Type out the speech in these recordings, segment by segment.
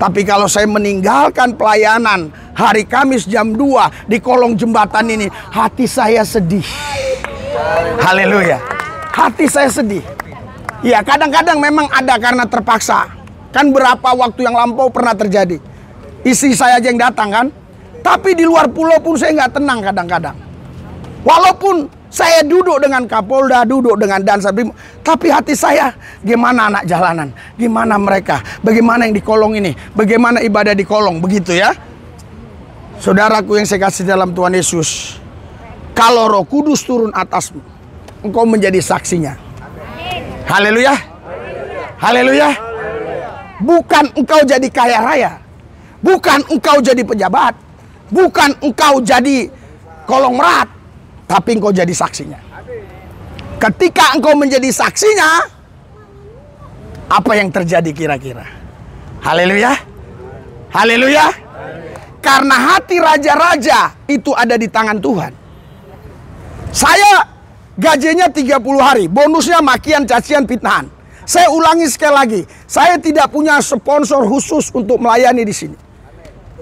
Tapi kalau saya meninggalkan pelayanan hari Kamis jam 2 di kolong jembatan ini, hati saya sedih. Haleluya. Hati saya sedih. Ya, kadang-kadang memang ada karena terpaksa. Kan berapa waktu yang lampau pernah terjadi. Istri saya aja yang datang kan. Tapi di luar pulau pun saya nggak tenang kadang-kadang. Walaupun saya duduk dengan Kapolda, duduk dengan Dansa Brimob, tapi hati saya, gimana anak jalanan? Gimana mereka? Bagaimana yang di kolong ini? Bagaimana ibadah di kolong? Begitu ya. Saudaraku yang saya kasih dalam Tuhan Yesus, kalau Roh Kudus turun atasmu, engkau menjadi saksinya. Haleluya. Haleluya. Bukan engkau jadi kaya raya. Bukan engkau jadi pejabat. Bukan engkau jadi kolong merat. Tapi engkau jadi saksinya. Ketika engkau menjadi saksinya, apa yang terjadi kira-kira? Haleluya. Haleluya. Karena hati raja-raja itu ada di tangan Tuhan. Saya gajinya 30 hari, bonusnya makian, cacian, fitnahan. Saya ulangi sekali lagi, saya tidak punya sponsor khusus untuk melayani di sini.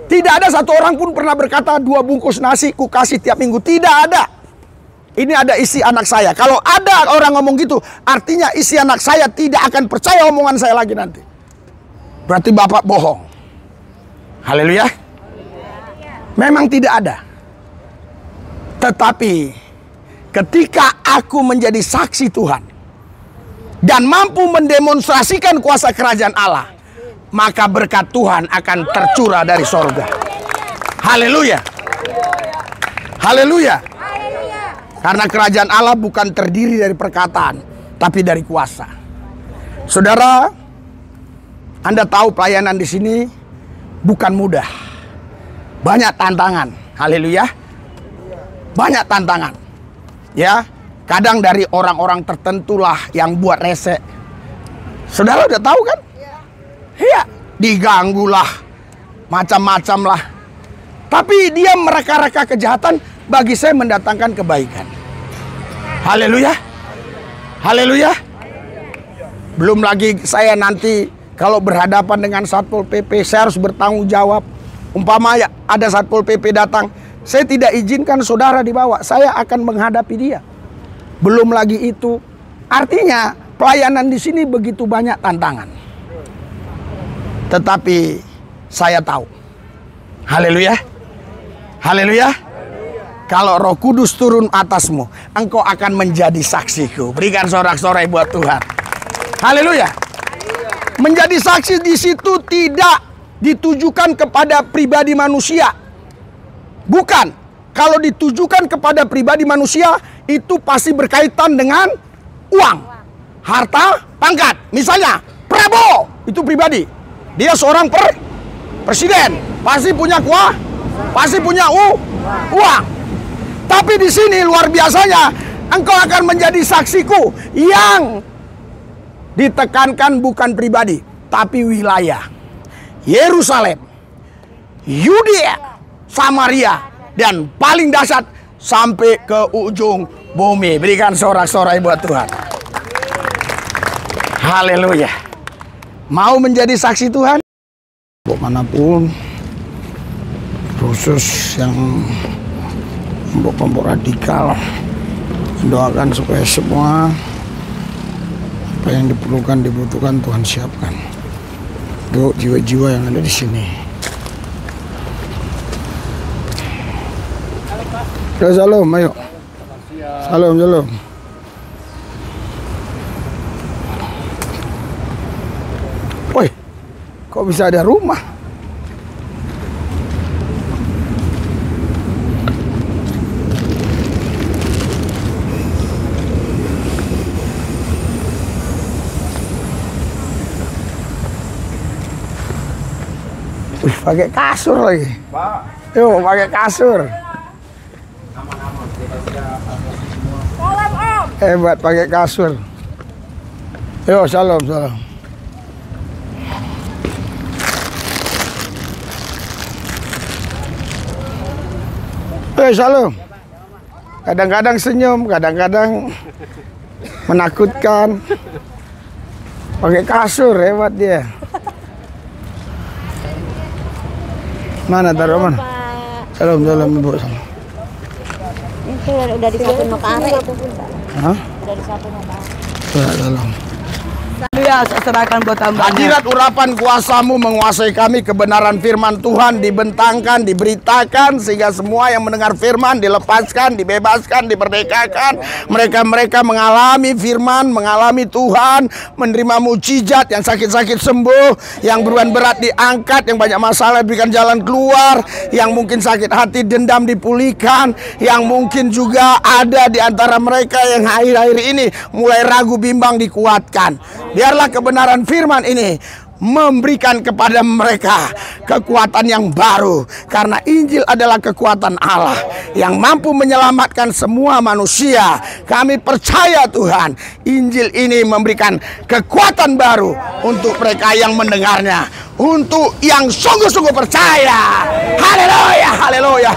Tidak ada satu orang pun pernah berkata 2 bungkus nasi ku kasih tiap minggu. Tidak ada. Ini ada isi anak saya. Kalau ada orang ngomong gitu, artinya isi anak saya tidak akan percaya omongan saya lagi nanti. Berarti bapak bohong. Haleluya. Memang tidak ada. Tetapi ketika aku menjadi saksi Tuhan dan mampu mendemonstrasikan kuasa kerajaan Allah, maka berkat Tuhan akan tercurah dari sorga. Haleluya. Haleluya. Karena kerajaan Allah bukan terdiri dari perkataan, tapi dari kuasa. Saudara, Anda tahu pelayanan di sini bukan mudah. Banyak tantangan. Haleluya. Banyak tantangan. Ya, kadang dari orang-orang tertentulah yang buat rese. Saudara udah tahu kan? Iya, diganggulah, macam-macam lah. Tapi dia mereka-reka kejahatan, bagi saya mendatangkan kebaikan. Haleluya. Haleluya. Belum lagi saya nanti kalau berhadapan dengan Satpol PP, saya harus bertanggung jawab. Umpamanya ada Satpol PP datang, saya tidak izinkan saudara dibawa, saya akan menghadapi dia. Belum lagi itu, artinya pelayanan di sini begitu banyak tantangan. Tetapi saya tahu. Haleluya. Haleluya. Kalau Roh Kudus turun atasmu, engkau akan menjadi saksiku. Berikan sorak-sorai buat Tuhan. Haleluya. Menjadi saksi di situ tidak ditujukan kepada pribadi manusia. Bukan. Kalau ditujukan kepada pribadi manusia, itu pasti berkaitan dengan uang, harta, pangkat. Misalnya, Prabowo itu pribadi. Dia seorang presiden, pasti punya kuah, pasti punya uang. Tapi di sini luar biasanya, engkau akan menjadi saksiku yang ditekankan bukan pribadi, tapi wilayah. Yerusalem, Yudea, Samaria, dan paling dahsyat sampai ke ujung bumi. Berikan sorak-sorai buat Tuhan. Haleluya. Mau menjadi saksi Tuhan? Manapun, khusus yang kelompok-kelompok radikal, doakan supaya semua apa yang dibutuhkan Tuhan siapkan untuk jiwa-jiwa yang ada di sini. Salam, ayo. Salam, salam. Woi, kok bisa ada rumah? Wih, pakai kasur lagi. Pak. Yuk, pakai kasur. Hebat pakai kasur. Yo, salam, salam. Salam. Kadang-kadang senyum, kadang-kadang menakutkan. Pakai kasur, hebat dia. Mana taruh mana? Salam Ibu. Itu udah disapin notari. Hah? Udah disapin notari. Tolong. Ya, saya serahkan buat hamba. Hadirat urapan kuasamu menguasai kami, kebenaran firman Tuhan dibentangkan, diberitakan, sehingga semua yang mendengar firman dilepaskan, dibebaskan, diperdekakan. Mereka mengalami firman, mengalami Tuhan, menerima mujizat, yang sakit-sakit sembuh, yang beban berat diangkat, yang banyak masalah diberikan jalan keluar, yang mungkin sakit hati dendam dipulihkan, yang mungkin juga ada di antara mereka yang akhir-akhir ini mulai ragu bimbang dikuatkan. Biarlah kebenaran firman ini memberikan kepada mereka kekuatan yang baru, karena Injil adalah kekuatan Allah yang mampu menyelamatkan semua manusia. Kami percaya Tuhan, Injil ini memberikan kekuatan baru untuk mereka yang mendengarnya, untuk yang sungguh-sungguh percaya. Haleluya, haleluya.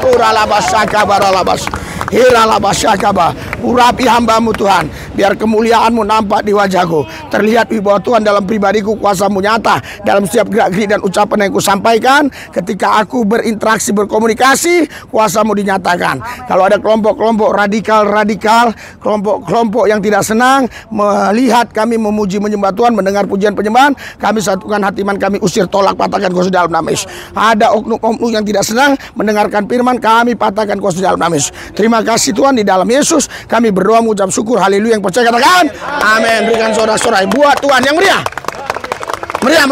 Urapi hambamu Tuhan, biar kemuliaanmu nampak di wajahku, terlihat wibawa Tuhan dalam pribadiku, kuasamu nyata dalam setiap gerak-gerik dan ucapan yang kusampaikan. Ketika aku berinteraksi, berkomunikasi, kuasamu dinyatakan. Kalau ada kelompok-kelompok radikal, kelompok-kelompok yang tidak senang melihat kami memuji menyembah Tuhan, mendengar pujian penyembahan, kami satukan hati iman, kami usir, tolak, patahkan kuasa dalam nama Yesus. Ada oknum-oknum yang tidak senang mendengarkan firman, kami patahkan kuasa dalam nama Yesus. Terima kasih Tuhan, di dalam Yesus kami berdoa mengucap syukur. Haleluya. Yang percaya katakan amin. Berikan sorak-sorai buat Tuhan yang meriah. Meriah.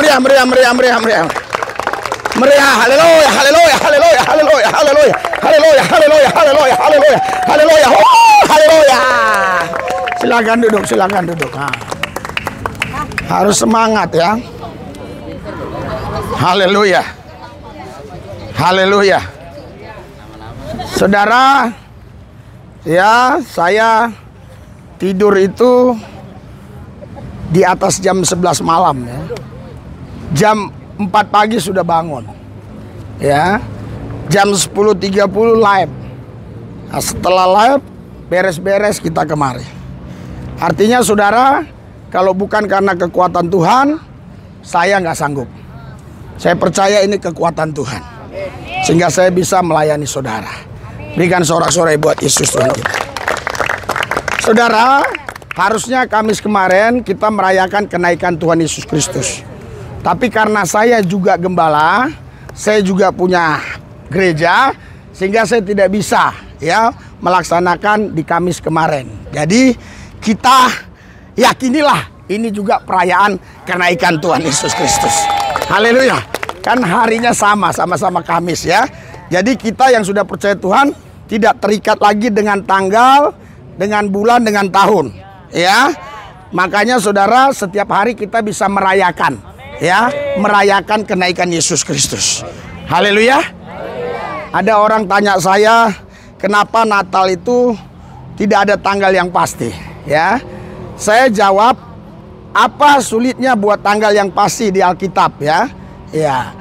Haleluya, haleluya, haleluya, haleluya, haleluya, haleluya, haleluya, haleluya, haleluya, haleluya, haleluya. Silakan duduk. Harus semangat ya. Haleluya. Haleluya. Saudara, ya, saya tidur itu di atas jam 11 malam ya. Jam 4 pagi sudah bangun. Ya. Jam 10.30 live. Nah, setelah live beres-beres kita kemari. Artinya saudara, kalau bukan karena kekuatan Tuhan, saya nggak sanggup. Saya percaya ini kekuatan Tuhan, sehingga saya bisa melayani saudara. Berikan sorak-sorai buat Yesus Tuhan kita. Saudara, harusnya Kamis kemarin kita merayakan kenaikan Tuhan Yesus Kristus. Tapi karena saya juga gembala, saya juga punya gereja, sehingga saya tidak bisa ya melaksanakan di Kamis kemarin. Jadi kita yakinilah ini juga perayaan kenaikan Tuhan Yesus Kristus. Haleluya. Kan harinya sama-sama Kamis ya. Jadi kita yang sudah percaya Tuhan tidak terikat lagi dengan tanggal, dengan bulan, dengan tahun. Ya. Makanya saudara, setiap hari kita bisa merayakan ya, merayakan kenaikan Yesus Kristus. Haleluya. Ada orang tanya saya, kenapa Natal itu tidak ada tanggal yang pasti, ya. Saya jawab, apa sulitnya buat tanggal yang pasti di Alkitab, ya? Ya.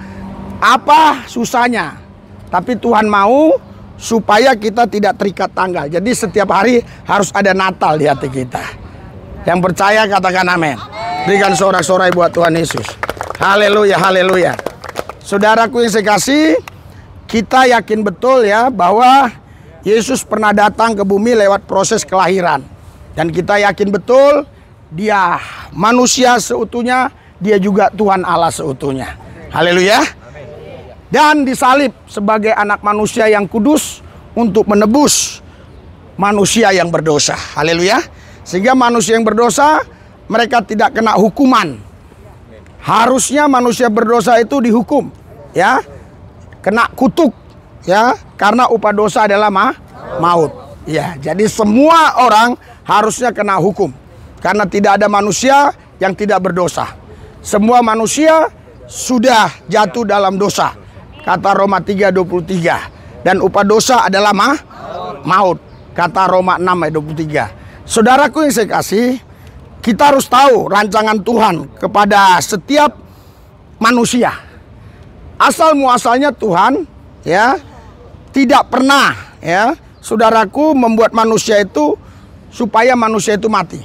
Apa susahnya? Tapi Tuhan mau supaya kita tidak terikat tanggal. Jadi setiap hari harus ada Natal di hati kita. Yang percaya katakan amin. Berikan sorak-sorai buat Tuhan Yesus. Haleluya, haleluya. Saudaraku yang saya kasih, kita yakin betul ya bahwa Yesus pernah datang ke bumi lewat proses kelahiran. Dan kita yakin betul dia manusia seutuhnya, dia juga Tuhan Allah seutuhnya. Haleluya. Dan disalib sebagai anak manusia yang kudus untuk menebus manusia yang berdosa. Haleluya. Sehingga manusia yang berdosa, mereka tidak kena hukuman. Harusnya manusia berdosa itu dihukum, ya, kena kutuk, ya, karena upah dosa adalah maut. Ya, jadi semua orang harusnya kena hukum, karena tidak ada manusia yang tidak berdosa. Semua manusia sudah jatuh dalam dosa, kata Roma 3:23. Dan upah dosa adalah maut, kata Roma 6:23. Saudaraku yang saya kasih, kita harus tahu rancangan Tuhan kepada setiap manusia. Asal muasalnya Tuhan, ya, tidak pernah, ya, saudaraku, membuat manusia itu supaya manusia itu mati.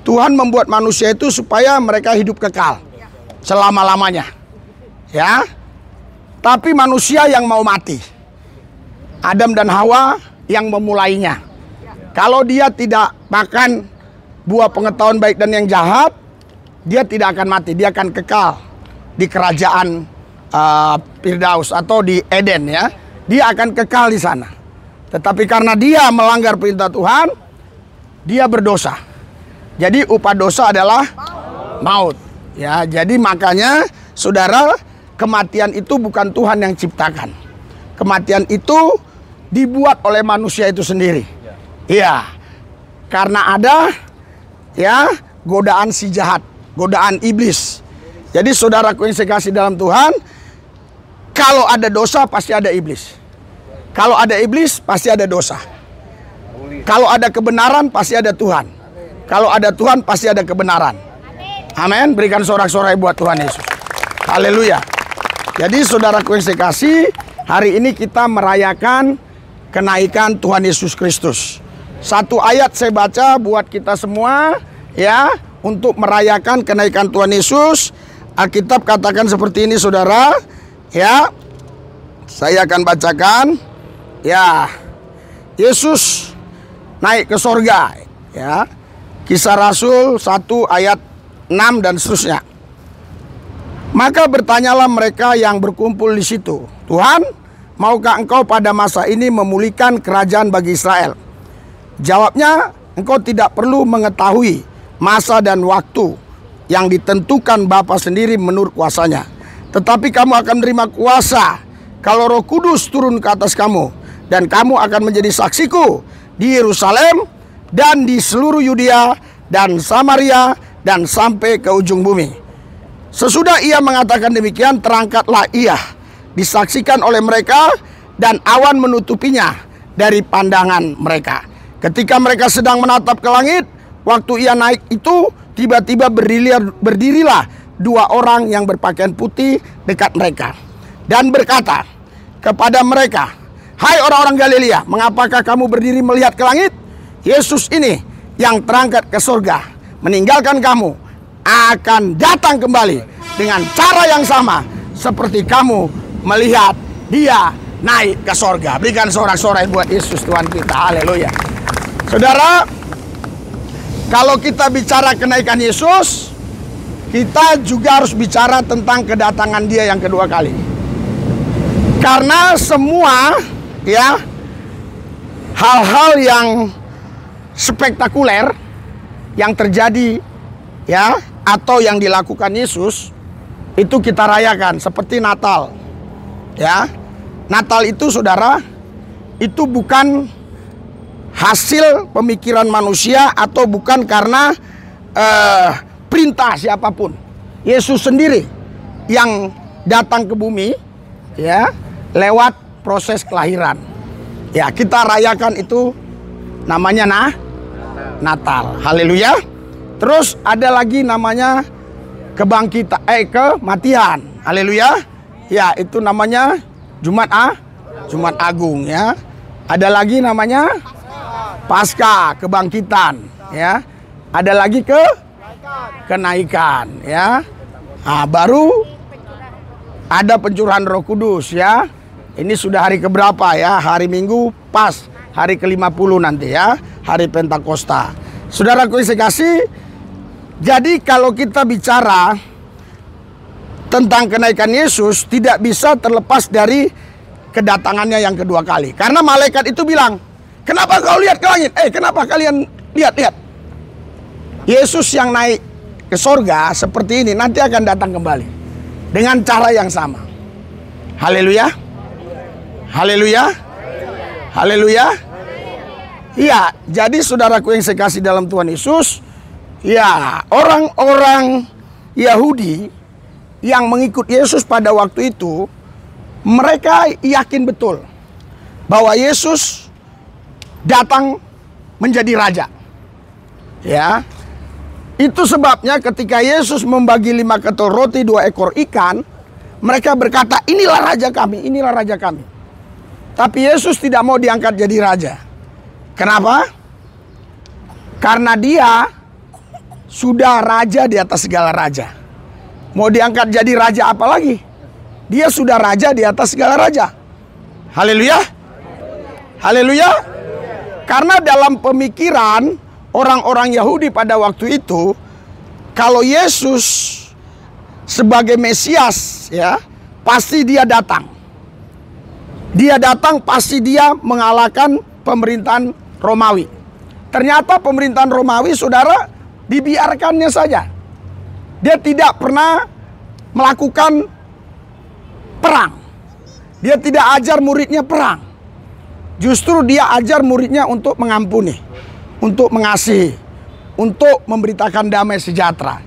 Tuhan membuat manusia itu supaya mereka hidup kekal selama-lamanya, ya. Tetapi manusia yang mau mati. Adam dan Hawa yang memulainya. Kalau dia tidak makan buah pengetahuan baik dan yang jahat, dia tidak akan mati. Dia akan kekal di kerajaan Firdaus atau di Eden ya. Dia akan kekal di sana. Tetapi karena dia melanggar perintah Tuhan, dia berdosa. Jadi upah dosa adalah maut. Ya, jadi makanya saudara, kematian itu bukan Tuhan yang ciptakan. Kematian itu dibuat oleh manusia itu sendiri. Iya. Karena ada ya godaan si jahat, godaan iblis. Jadi saudaraku yang saya kasih dalam Tuhan, kalau ada dosa pasti ada iblis. Kalau ada iblis pasti ada dosa. Kalau ada kebenaran pasti ada Tuhan. Kalau ada Tuhan pasti ada kebenaran. Amin. Berikan sorak-sorai buat Tuhan Yesus. Haleluya. Jadi saudaraku yang saya kasih, hari ini kita merayakan kenaikan Tuhan Yesus Kristus. Satu ayat saya baca buat kita semua ya, untuk merayakan kenaikan Tuhan Yesus. Alkitab katakan seperti ini saudara. Ya. Saya akan bacakan. Ya. Yesus naik ke sorga. Ya. Kisah Rasul 1 ayat 6 dan seterusnya. Maka bertanyalah mereka yang berkumpul di situ, Tuhan, maukah engkau pada masa ini memulihkan kerajaan bagi Israel? Jawabnya, engkau tidak perlu mengetahui masa dan waktu yang ditentukan Bapa sendiri menurut kuasanya. Tetapi kamu akan menerima kuasa kalau Roh Kudus turun ke atas kamu, dan kamu akan menjadi saksiku di Yerusalem dan di seluruh Yudea dan Samaria dan sampai ke ujung bumi. Sesudah ia mengatakan demikian, terangkatlah ia, disaksikan oleh mereka, dan awan menutupinya dari pandangan mereka. Ketika mereka sedang menatap ke langit, waktu ia naik itu, tiba-tiba berdirilah dua orang yang berpakaian putih dekat mereka, dan berkata kepada mereka, hai orang-orang Galilea, mengapakah kamu berdiri melihat ke langit? Yesus ini yang terangkat ke surga meninggalkan kamu akan datang kembali dengan cara yang sama seperti kamu melihat dia naik ke sorga. Berikan sorak-sorai buat Yesus Tuhan kita. Haleluya. Saudara, kalau kita bicara kenaikan Yesus, kita juga harus bicara tentang kedatangan dia yang kedua kali. Karena semua ya hal-hal yang spektakuler yang terjadi ya atau yang dilakukan Yesus itu kita rayakan seperti Natal. Ya. Natal itu saudara, itu bukan hasil pemikiran manusia atau bukan karena perintah siapapun. Yesus sendiri yang datang ke bumi ya lewat proses kelahiran. Ya, kita rayakan itu namanya Natal. Haleluya. Terus ada lagi namanya kematian. Haleluya. Ya, itu namanya Jumat Agung ya. Ada lagi namanya Paskah, kebangkitan ya. Ada lagi kenaikan ya. Nah, baru ada pencurahan Roh Kudus ya. Ini sudah hari keberapa ya? Hari Minggu pas hari ke-50 nanti ya, hari Pentakosta. Saudaraku yang saya kasih, jadi kalau kita bicara tentang kenaikan Yesus, tidak bisa terlepas dari kedatangannya yang kedua kali. Karena malaikat itu bilang, kenapa kau lihat ke langit? Kenapa kalian lihat-lihat? Yesus yang naik ke sorga seperti ini nanti akan datang kembali dengan cara yang sama. Haleluya. Haleluya. Haleluya. Iya, jadi saudaraku yang saya kasih dalam Tuhan Yesus, ya, orang-orang Yahudi yang mengikut Yesus pada waktu itu, mereka yakin betul bahwa Yesus datang menjadi raja. Ya. Itu sebabnya ketika Yesus membagi 5 ketul roti 2 ekor ikan, mereka berkata, inilah raja kami, inilah raja kami. Tapi Yesus tidak mau diangkat jadi raja. Kenapa? Karena dia sudah raja di atas segala raja. Mau diangkat jadi raja apa lagi? Dia sudah raja di atas segala raja. Haleluya. Haleluya. Karena dalam pemikiran orang-orang Yahudi pada waktu itu, kalau Yesus sebagai Mesias, ya, pasti dia datang. Dia datang pasti dia mengalahkan pemerintahan Romawi. Ternyata pemerintahan Romawi, saudara, dibiarkannya saja. Dia tidak pernah melakukan perang. Dia tidak ajar muridnya perang. Justru dia ajar muridnya untuk mengampuni, untuk mengasihi, untuk memberitakan damai sejahtera.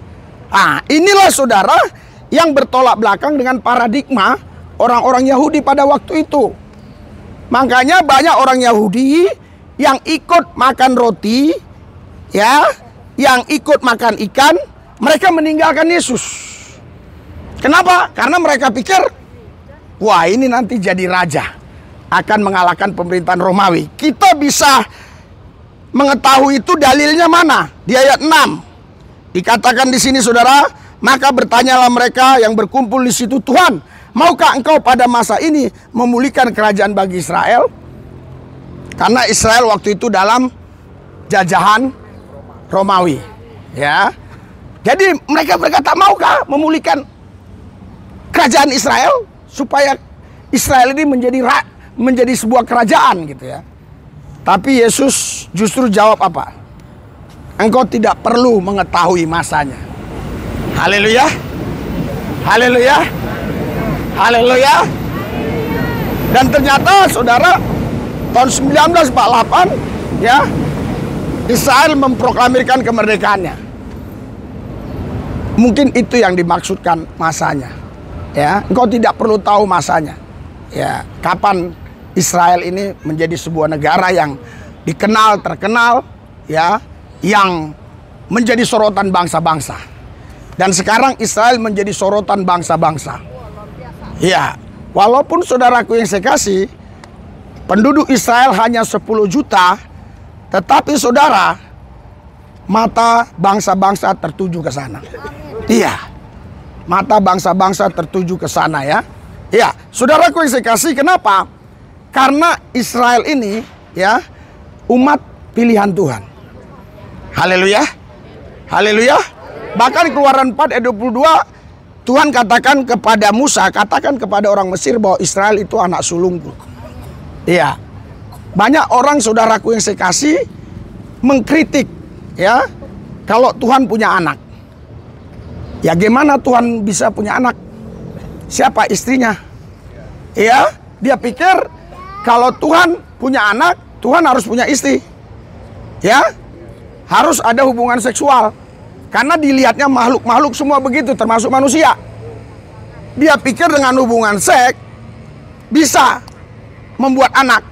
Ah, inilah saudara yang bertolak belakang dengan paradigma orang-orang Yahudi pada waktu itu. Makanya banyak orang Yahudi yang ikut makan roti, ya, yang ikut makan ikan, mereka meninggalkan Yesus. Kenapa? Karena mereka pikir, wah, ini nanti jadi raja, akan mengalahkan pemerintahan Romawi. Kita bisa mengetahui itu dalilnya mana? Di ayat 6. Dikatakan di sini, saudara, maka bertanyalah mereka yang berkumpul di situ, Tuhan, maukah engkau pada masa ini memulihkan kerajaan bagi Israel? Karena Israel waktu itu dalam jajahan Romawi, ya. Jadi mereka berkata, maukah memulihkan kerajaan Israel supaya Israel ini menjadi sebuah kerajaan gitu ya. Tapi Yesus justru jawab apa? Engkau tidak perlu mengetahui masanya. Haleluya. Haleluya. Haleluya. Dan ternyata saudara, tahun 1948 ya, Israel memproklamirkan kemerdekaannya. Mungkin itu yang dimaksudkan masanya. Ya, engkau tidak perlu tahu masanya. Ya, kapan Israel ini menjadi sebuah negara yang dikenal, terkenal, ya, yang menjadi sorotan bangsa-bangsa. Dan sekarang Israel menjadi sorotan bangsa-bangsa. Ya, walaupun saudaraku yang saya kasih, penduduk Israel hanya 10 juta, tetapi saudara, mata bangsa-bangsa tertuju ke sana. Iya, mata bangsa-bangsa tertuju ke sana ya. Ya, saudaraku yang saya kasih, kenapa? Karena Israel ini ya, umat pilihan Tuhan. Haleluya. Haleluya. Bahkan Keluaran 4 ayat 22, Tuhan katakan kepada Musa, katakan kepada orang Mesir bahwa Israel itu anak sulungku. Iya. Banyak orang saudaraku yang saya kasih mengkritik ya, kalau Tuhan punya anak. Ya gimana Tuhan bisa punya anak? Siapa istrinya? Ya, dia pikir kalau Tuhan punya anak, Tuhan harus punya istri. Ya, harus ada hubungan seksual. Karena dilihatnya makhluk-makhluk semua begitu, termasuk manusia. Dia pikir dengan hubungan seks bisa membuat anak.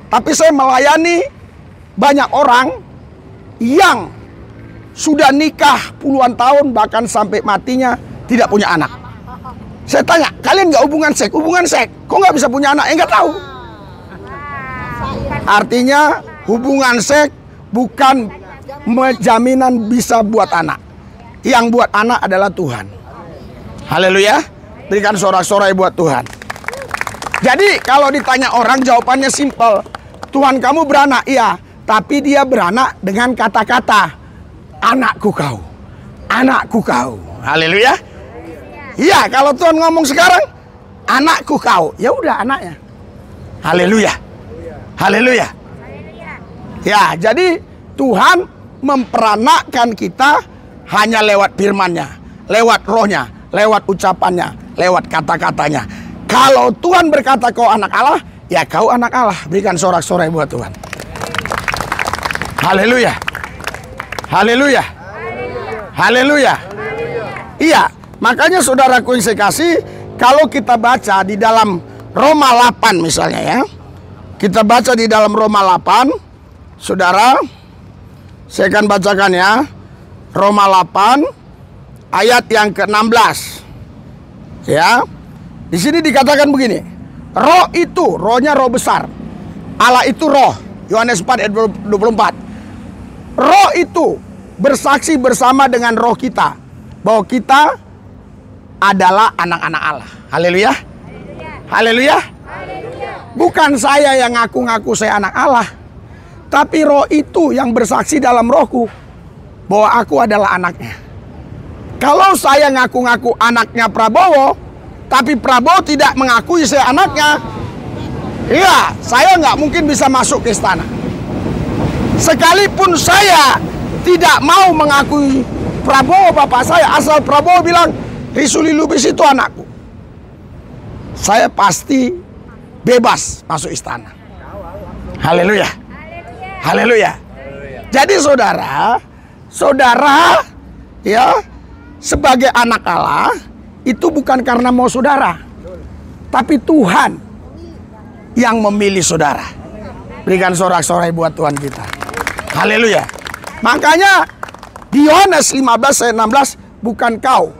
Tapi saya melayani banyak orang yang sudah nikah puluhan tahun, bahkan sampai matinya tidak punya anak. Saya tanya, kalian nggak hubungan seks? Hubungan seks, kok nggak bisa punya anak? Nggak tahu. Artinya hubungan seks bukan jaminan bisa buat anak. Yang buat anak adalah Tuhan. Haleluya. Berikan sorak-sorai buat Tuhan. Jadi kalau ditanya orang, jawabannya simpel. Tuhan kamu beranak, iya. Tapi dia beranak dengan kata-kata, anakku kau, anakku kau. Haleluya. Iya, kalau Tuhan ngomong sekarang, anakku kau, ya udah anaknya. Haleluya. Haleluya. Ya, jadi Tuhan memperanakkan kita hanya lewat firman-Nya, lewat rohnya, lewat ucapannya, lewat kata-katanya. Kalau Tuhan berkata kau anak Allah, ya kau anak Allah. Berikan sorak-sorai buat Tuhan. Haleluya. Haleluya. Haleluya. Iya, makanya saudaraku yang saya kasih, kalau kita baca di dalam Roma 8 misalnya ya. Kita baca di dalam Roma 8, saudara, saya akan bacakan ya. Roma 8 ayat yang ke-16. Ya. Di sini dikatakan begini. Roh itu, rohnya roh besar. Allah itu roh. Yohanes 4 ayat 24. Roh itu bersaksi bersama dengan roh kita bahwa kita adalah anak-anak Allah. Haleluya. Haleluya. Bukan saya yang ngaku-ngaku saya anak Allah, tapi Roh itu yang bersaksi dalam rohku bahwa aku adalah anaknya. Kalau saya ngaku-ngaku anaknya Prabowo, tapi Prabowo tidak mengakui saya anaknya, iya, saya nggak mungkin bisa masuk ke istana. Sekalipun saya tidak mau mengakui Prabowo bapak saya, asal Prabowo bilang Risuli Lubis itu anakku, saya pasti bebas masuk istana. Haleluya. Haleluya. Jadi saudara ya, sebagai anak Allah itu bukan karena mau saudara, tapi Tuhan yang memilih saudara. Berikan sorak-sorai buat Tuhan kita. Haleluya. Makanya di Yohanes 15 ayat 16, bukan kau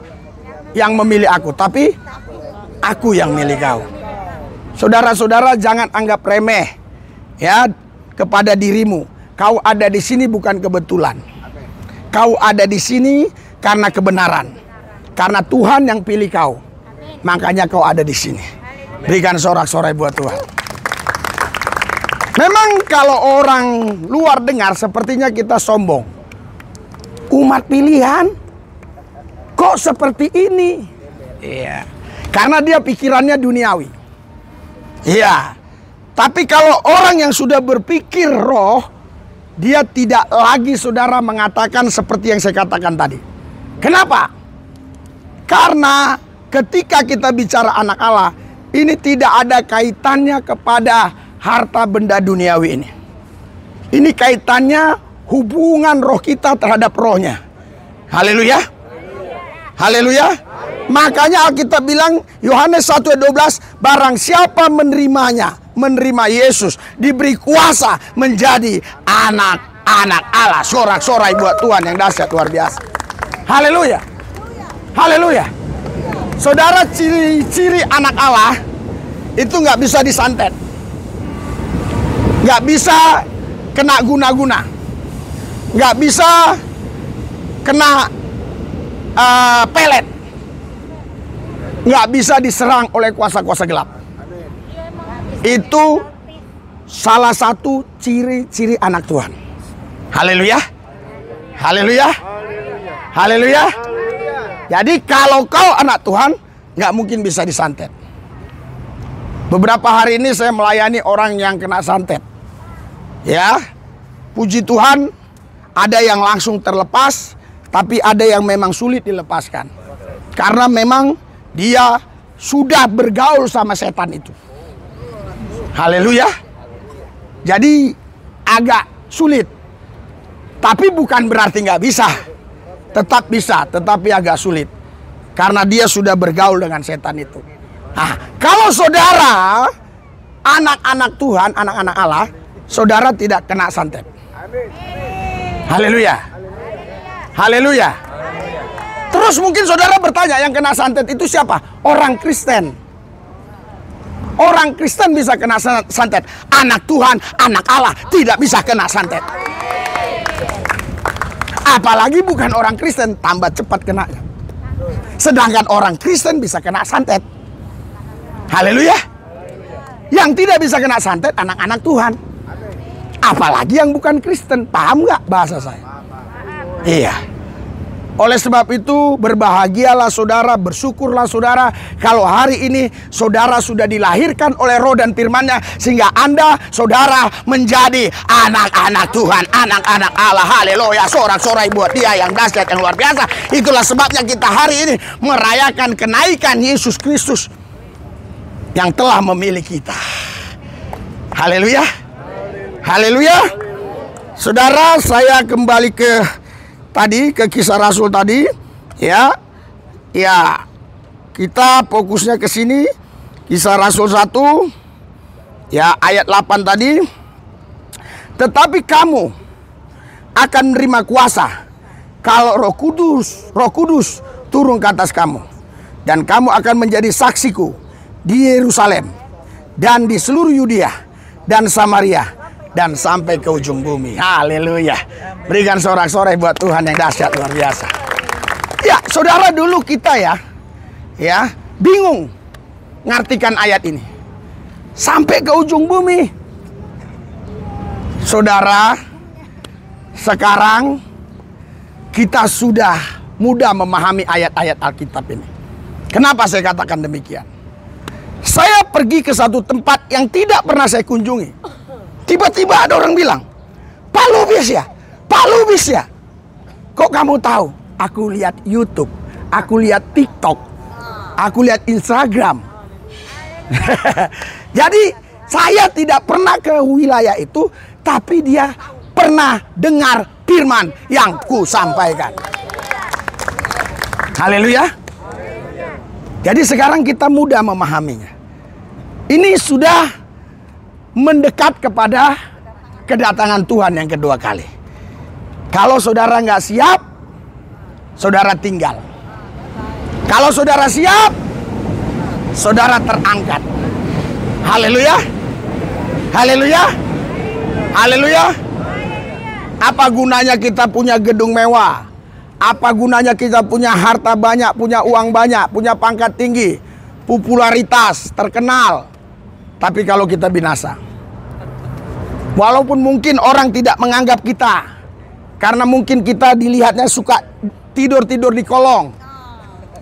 yang memilih aku, tapi aku yang milih kau. Saudara-saudara, jangan anggap remeh ya kepada dirimu. Kau ada di sini bukan kebetulan. Kau ada di sini karena kebenaran. Karena Tuhan yang pilih kau. Makanya kau ada di sini. Berikan sorak-sorai buat Tuhan. Memang kalau orang luar dengar sepertinya kita sombong. Umat pilihan kok seperti ini? Iya. Karena dia pikirannya duniawi. Iya. Tapi kalau orang yang sudah berpikir roh, dia tidak lagi saudara mengatakan seperti yang saya katakan tadi. Kenapa? Karena ketika kita bicara anak Allah, ini tidak ada kaitannya kepada harta benda duniawi ini. Ini kaitannya hubungan roh kita terhadap rohnya. Haleluya. Haleluya. Makanya Alkitab bilang Yohanes 1 ayat 12, barang siapa menerima Yesus, diberi kuasa menjadi anak-anak Allah. Sorak-sorai buat Tuhan yang dahsyat luar biasa. Haleluya. Haleluya. Saudara, ciri-ciri anak Allah itu nggak bisa disantet, nggak bisa kena guna-guna, nggak bisa kena pelet, nggak bisa diserang oleh kuasa-kuasa gelap. Itu salah satu ciri-ciri anak Tuhan. Haleluya. Haleluya. Haleluya. Jadi kalau kau anak Tuhan, nggak mungkin bisa disantet. Beberapa hari ini saya melayani orang yang kena santet. Ya, puji Tuhan, ada yang langsung terlepas, tapi ada yang memang sulit dilepaskan. Karena memang dia sudah bergaul sama setan itu. Haleluya. Jadi agak sulit. Tapi bukan berarti nggak bisa. Tetap bisa, tetapi agak sulit. Karena dia sudah bergaul dengan setan itu. Nah, kalau saudara anak-anak Tuhan, anak-anak Allah, saudara tidak kena santet. Haleluya. Haleluya. Terus mungkin saudara bertanya, yang kena santet itu siapa? Orang Kristen. Orang Kristen bisa kena santet. Anak Tuhan, anak Allah tidak bisa kena santet. Apalagi bukan orang Kristen, tambah cepat kena. Sedangkan orang Kristen bisa kena santet. Haleluya. Yang tidak bisa kena santet anak-anak Tuhan. Apalagi yang bukan Kristen. Paham nggak bahasa saya? Iya. Oleh sebab itu berbahagialah saudara, bersyukurlah saudara kalau hari ini saudara sudah dilahirkan oleh roh dan firman-Nya, sehingga Anda saudara menjadi anak-anak Tuhan, anak-anak Allah. Haleluya. Sorak-sorai buat Dia yang dahsyat, yang luar biasa. Itulah sebabnya kita hari ini merayakan kenaikan Yesus Kristus yang telah memilih kita. Haleluya. Haleluya. Saudara, saya kembali ke Kisah Rasul tadi, ya. Kita fokusnya ke sini, Kisah Rasul 1, ya, ayat 8 tadi. Tetapi kamu akan menerima kuasa kalau Roh Kudus turun ke atas kamu, dan kamu akan menjadi saksiku di Yerusalem dan di seluruh Yudea dan Samaria dan sampai ke ujung bumi. Haleluya. Berikan sorak-sorai buat Tuhan yang dahsyat luar biasa. Ya, saudara, dulu kita ya bingung ngartikan ayat ini. Sampai ke ujung bumi. Saudara, sekarang kita sudah mudah memahami ayat-ayat Alkitab ini. Kenapa saya katakan demikian? Saya pergi ke satu tempat yang tidak pernah saya kunjungi. Tiba-tiba ada orang bilang, Pak Lubis ya? Pak Lubis ya? Kok kamu tahu? Aku lihat YouTube, aku lihat TikTok, aku lihat Instagram. Jadi saya tidak pernah ke wilayah itu, tapi dia pernah dengar firman yang ku sampaikan. Haleluya. Jadi sekarang kita mudah memahaminya. Ini sudah mendekat kepada kedatangan Tuhan yang kedua kali. Kalau saudara nggak siap, saudara tinggal. Kalau saudara siap, saudara terangkat. Haleluya. Haleluya. Haleluya. Apa gunanya kita punya gedung mewah? Apa gunanya kita punya harta banyak, punya uang banyak, punya pangkat tinggi, popularitas, terkenal, tapi kalau kita binasa? Walaupun mungkin orang tidak menganggap kita, karena mungkin kita dilihatnya suka tidur-tidur di kolong,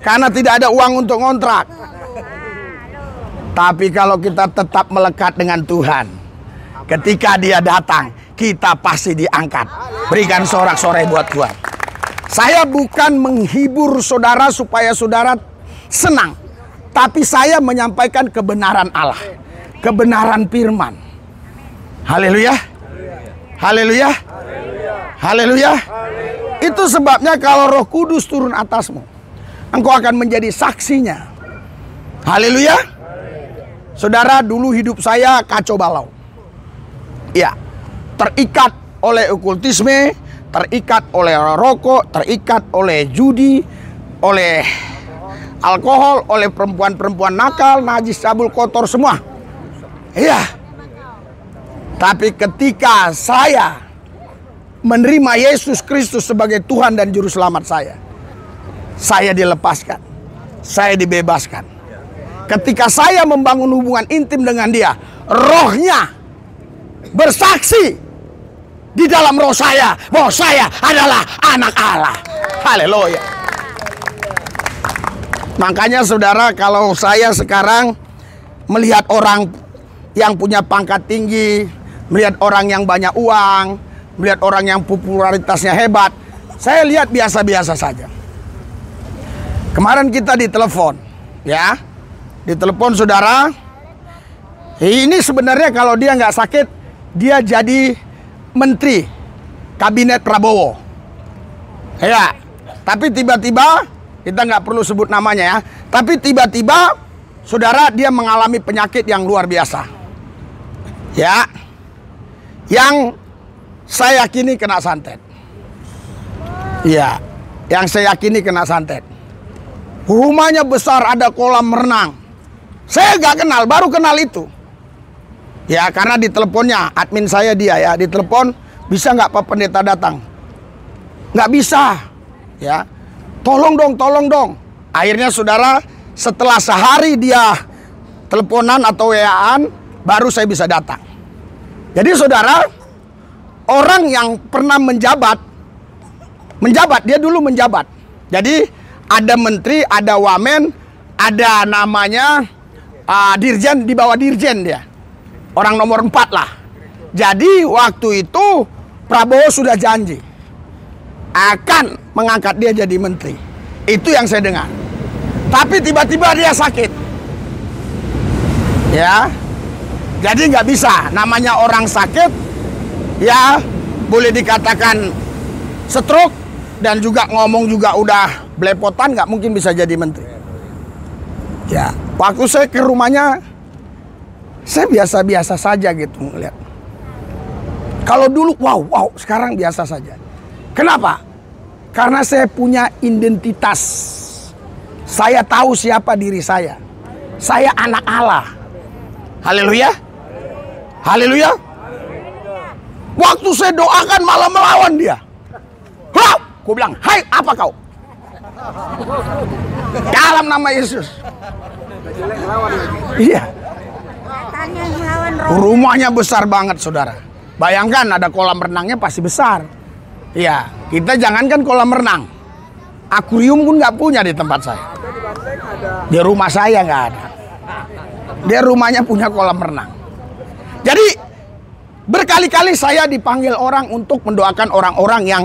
karena tidak ada uang untuk ngontrak. Tapi kalau kita tetap melekat dengan Tuhan, ketika Dia datang, kita pasti diangkat. Berikan sorak-sorai buat Tuhan. Saya bukan menghibur saudara supaya saudara senang, tapi saya menyampaikan kebenaran Allah, kebenaran firman. Haleluya. Haleluya. Haleluya. Itu sebabnya kalau Roh Kudus turun atasmu, engkau akan menjadi saksinya. Haleluya. Saudara, dulu hidup saya kacau balau. Ya, terikat oleh okultisme, terikat oleh rokok, terikat oleh judi, oleh alkohol, oleh perempuan-perempuan nakal, najis, cabul, kotor semua. Iya. Tapi ketika saya menerima Yesus Kristus sebagai Tuhan dan Juru Selamat saya dilepaskan, saya dibebaskan. Ketika saya membangun hubungan intim dengan Dia, Rohnya bersaksi di dalam roh saya bahwa saya adalah anak Allah. Haleluya. Makanya saudara, kalau saya sekarang melihat orang yang punya pangkat tinggi, melihat orang yang banyak uang, melihat orang yang popularitasnya hebat, saya lihat biasa-biasa saja. Kemarin kita ditelepon, ya, ditelepon saudara. Ini sebenarnya kalau dia nggak sakit, dia jadi menteri kabinet Prabowo. Ya, tapi tiba-tiba, kita nggak perlu sebut namanya ya, tapi tiba-tiba saudara dia mengalami penyakit yang luar biasa. Ya, yang saya yakini kena santet. Iya, yang saya yakini kena santet. Rumahnya besar, ada kolam renang. Saya nggak kenal, baru kenal itu. Ya, karena di teleponnya, admin saya dia ya, ditelepon, bisa nggak Pak Pendeta datang? Nggak bisa. Ya, tolong dong, tolong dong. Akhirnya saudara, setelah sehari dia teleponan atau WA-an, baru saya bisa datang. Jadi saudara, orang yang pernah menjabat, dia dulu menjabat. Jadi ada menteri, ada wamen, ada namanya dirjen, di bawah dirjen dia. Orang nomor 4 lah. Jadi waktu itu Prabowo sudah janji akan mengangkat dia jadi menteri. Itu yang saya dengar. Tapi tiba-tiba dia sakit. Ya. Jadi nggak bisa. Namanya orang sakit, ya boleh dikatakan stroke, dan juga ngomong juga udah belepotan, nggak mungkin bisa jadi menteri. Ya, waktu saya ke rumahnya, saya biasa-biasa saja gitu ngeliat. Kalau dulu wow, sekarang biasa saja. Kenapa? Karena saya punya identitas. Saya tahu siapa diri saya. Saya anak Allah. Haleluya. Haleluya. Waktu saya doakan malah melawan dia. Hah! Aku bilang, hai, apa kau? Dalam nama Yesus. Iya. Setannya yang melawan roh. Rumahnya besar banget, saudara. Bayangkan ada kolam renangnya pasti besar. Iya, kita jangankan kolam renang, akuarium pun nggak punya di tempat saya. Di rumah saya nggak ada. Dia rumahnya punya kolam renang. Jadi berkali-kali saya dipanggil orang untuk mendoakan orang-orang yang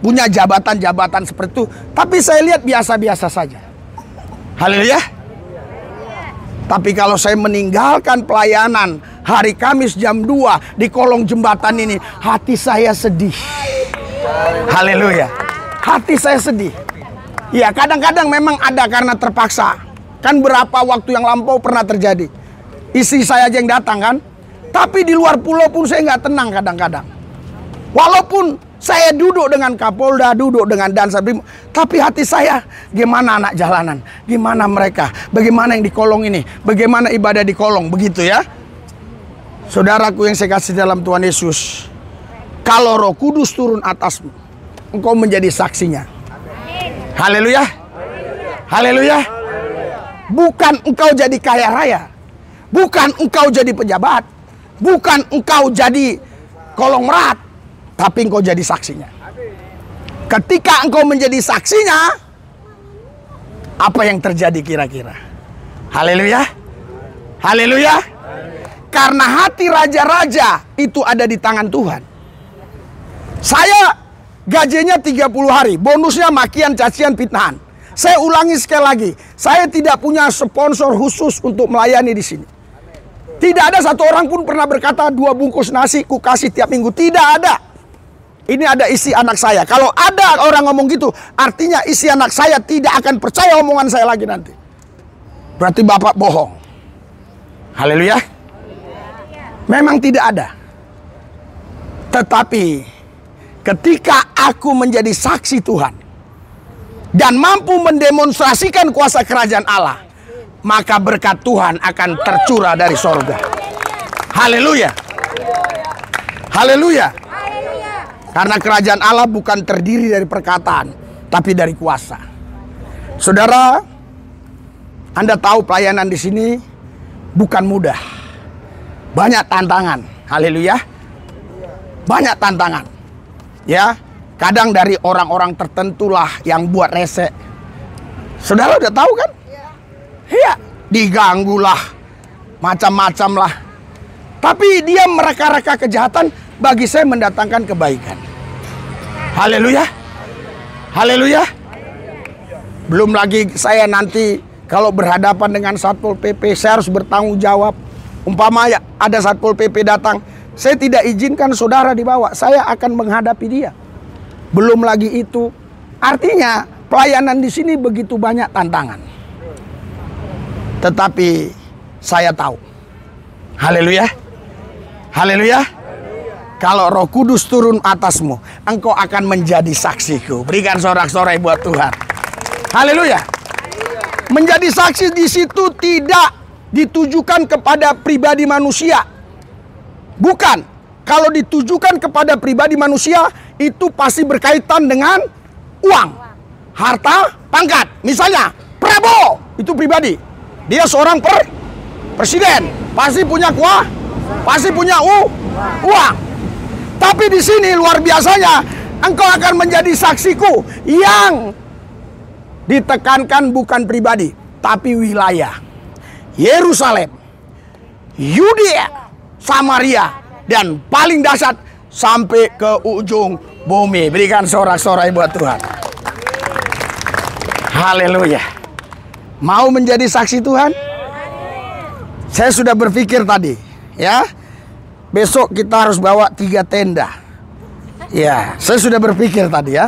punya jabatan-jabatan seperti itu. Tapi saya lihat biasa-biasa saja. Haleluya. Tapi kalau saya meninggalkan pelayanan hari Kamis jam 2 di kolong jembatan ini, hati saya sedih. Haleluya. Hati saya sedih. Ya, kadang-kadang memang ada karena terpaksa. Kan berapa waktu yang lampau pernah terjadi. Istri saya aja yang datang kan. Tapi di luar pulau pun saya nggak tenang kadang-kadang. Walaupun saya duduk dengan Kapolda, duduk dengan Dansa Brimob, tapi hati saya, gimana anak jalanan? Gimana mereka? Bagaimana yang di kolong ini? Bagaimana ibadah di kolong? Begitu ya. Saudaraku yang saya kasih dalam Tuhan Yesus, kalau Roh Kudus turun atasmu, engkau menjadi saksinya. Haleluya. Haleluya. Bukan engkau jadi kaya raya. Bukan engkau jadi pejabat. Bukan engkau jadi kolong merat. Tapi engkau jadi saksinya. Ketika engkau menjadi saksinya, apa yang terjadi kira-kira? Haleluya. Haleluya. Karena hati raja-raja itu ada di tangan Tuhan. Saya gajinya 30 hari, bonusnya makian, cacian, fitnahan. Saya ulangi sekali lagi, saya tidak punya sponsor khusus untuk melayani di sini. Tidak ada satu orang pun pernah berkata 2 bungkus nasi ku kasih tiap minggu. Tidak ada. Ini ada isi anak saya. Kalau ada orang ngomong gitu, artinya isi anak saya tidak akan percaya omongan saya lagi nanti. Berarti bapak bohong. Haleluya. Memang tidak ada. Tetapi ketika aku menjadi saksi Tuhan dan mampu mendemonstrasikan kuasa kerajaan Allah, maka berkat Tuhan akan tercurah dari sorga. Haleluya. Haleluya. Karena kerajaan Allah bukan terdiri dari perkataan, tapi dari kuasa. Saudara, Anda tahu pelayanan di sini bukan mudah. Banyak tantangan. Haleluya. Banyak tantangan. Ya, kadang dari orang-orang tertentulah yang buat rese. Saudara udah tahu kan? Iya, diganggulah, macam-macam lah. Tapi dia mereka-reka kejahatan, bagi saya mendatangkan kebaikan. Haleluya. Haleluya. Belum lagi saya nanti kalau berhadapan dengan Satpol PP, saya harus bertanggung jawab. Umpamanya ada Satpol PP datang, saya tidak izinkan saudara dibawa, saya akan menghadapi dia. Belum lagi itu, artinya pelayanan di sini begitu banyak tantangan. Tetapi saya tahu, haleluya, haleluya, kalau Roh Kudus turun atasmu, engkau akan menjadi saksiku. Berikan sorak-sorai buat Tuhan. Haleluya. Menjadi saksi di situ tidak ditujukan kepada pribadi manusia. Bukan. Kalau ditujukan kepada pribadi manusia, itu pasti berkaitan dengan uang, harta, pangkat. Misalnya, Prabowo, itu pribadi. Dia seorang presiden, pasti punya pasti punya uang. Tapi di sini luar biasanya, engkau akan menjadi saksiku yang ditekankan bukan pribadi, tapi wilayah. Yerusalem, Yudea, Samaria, dan paling dahsyat sampai ke ujung bumi. Berikan sorak-sorai buat Tuhan. Haleluya. Mau menjadi saksi Tuhan? Saya sudah berpikir tadi, ya. Besok kita harus bawa 3 tenda. Ya, saya sudah berpikir tadi ya.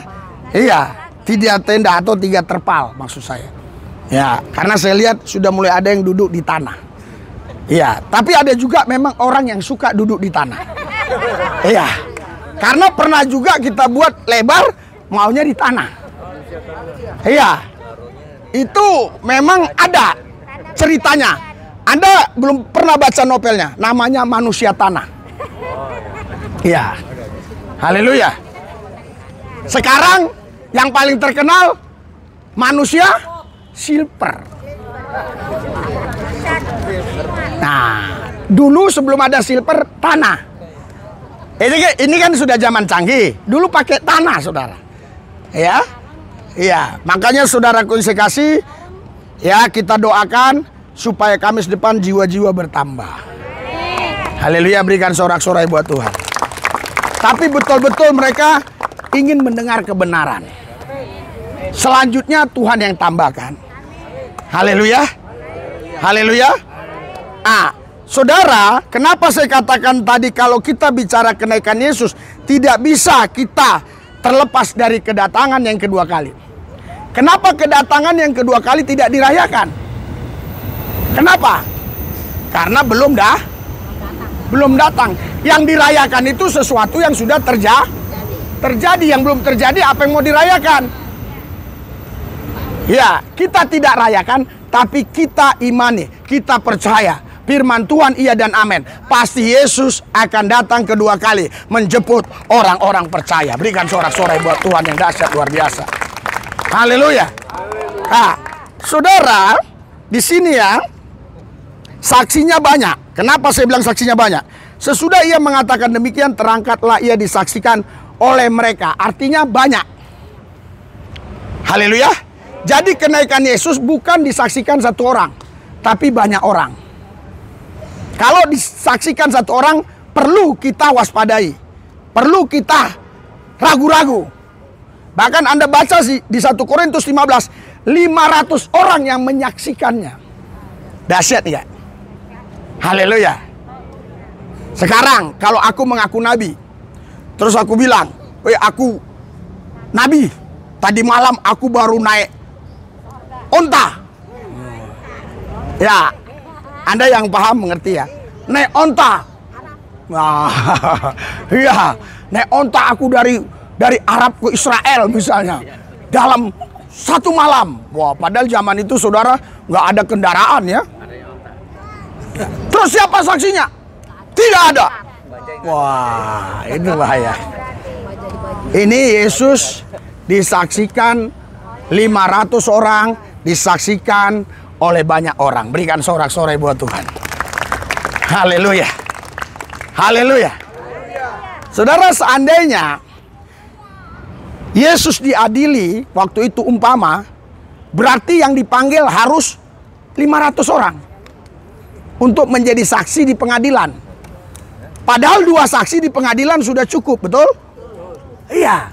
Iya, 3 tenda atau 3 terpal maksud saya. Ya, karena saya lihat sudah mulai ada yang duduk di tanah. Iya, tapi ada juga memang orang yang suka duduk di tanah. Iya, karena pernah juga kita buat lebar, maunya di tanah. Iya, itu memang ada ceritanya. Anda belum pernah baca novelnya, namanya Manusia Tanah. Iya, haleluya. Sekarang yang paling terkenal Manusia Silver. Nah, dulu sebelum ada silver, tanah. Ini kan sudah zaman canggih. Dulu pakai tanah, saudara. Ya, iya. Makanya saudaraku yang saya kasih, ya kita doakan supaya Kamis depan jiwa-jiwa bertambah. Haleluya, berikan sorak-sorai buat Tuhan. Tapi betul-betul mereka ingin mendengar kebenaran. Selanjutnya Tuhan yang tambahkan. Haleluya. Haleluya. Saudara, kenapa saya katakan tadi kalau kita bicara kenaikan Yesus, tidak bisa kita terlepas dari kedatangan yang kedua kali. Kenapa kedatangan yang kedua kali tidak dirayakan? Kenapa? Karena belum datang. Yang dirayakan itu sesuatu yang sudah terjadi. Yang belum terjadi, apa yang mau dirayakan? Ya, kita tidak rayakan, tapi kita imani, kita percaya. Firman Tuhan iya dan amin. Pasti Yesus akan datang kedua kali menjemput orang-orang percaya. Berikan sorak-sorai buat Tuhan yang dahsyat luar biasa. Haleluya. Saudara, di sini ya, saksinya banyak. Kenapa saya bilang saksinya banyak? Sesudah ia mengatakan demikian, terangkatlah ia disaksikan oleh mereka. Artinya banyak. Haleluya. Jadi kenaikan Yesus bukan disaksikan satu orang, tapi banyak orang. Kalau disaksikan satu orang, perlu kita waspadai. Perlu kita ragu-ragu. Bahkan Anda baca sih di 1 Korintus 15, 500 orang yang menyaksikannya. Dahsyat ya. Haleluya. Sekarang kalau aku mengaku nabi, terus aku bilang, aku nabi. Tadi malam aku baru naik onta. Ya, Anda yang paham mengerti ya. Naik onta. Nah, iya, naik onta aku dari Arab ke Israel misalnya. Dalam satu malam. Wah, padahal zaman itu saudara nggak ada kendaraan ya. Terus siapa saksinya? Tidak ada. Wah, ini bahaya. Ini Yesus disaksikan 500 orang, disaksikan oleh banyak orang. Berikan sorak-sorai buat Tuhan. Haleluya. Haleluya. Saudara, seandainya Yesus diadili waktu itu umpama, berarti yang dipanggil harus 500 orang untuk menjadi saksi di pengadilan. Padahal 2 saksi di pengadilan sudah cukup, betul? Iya.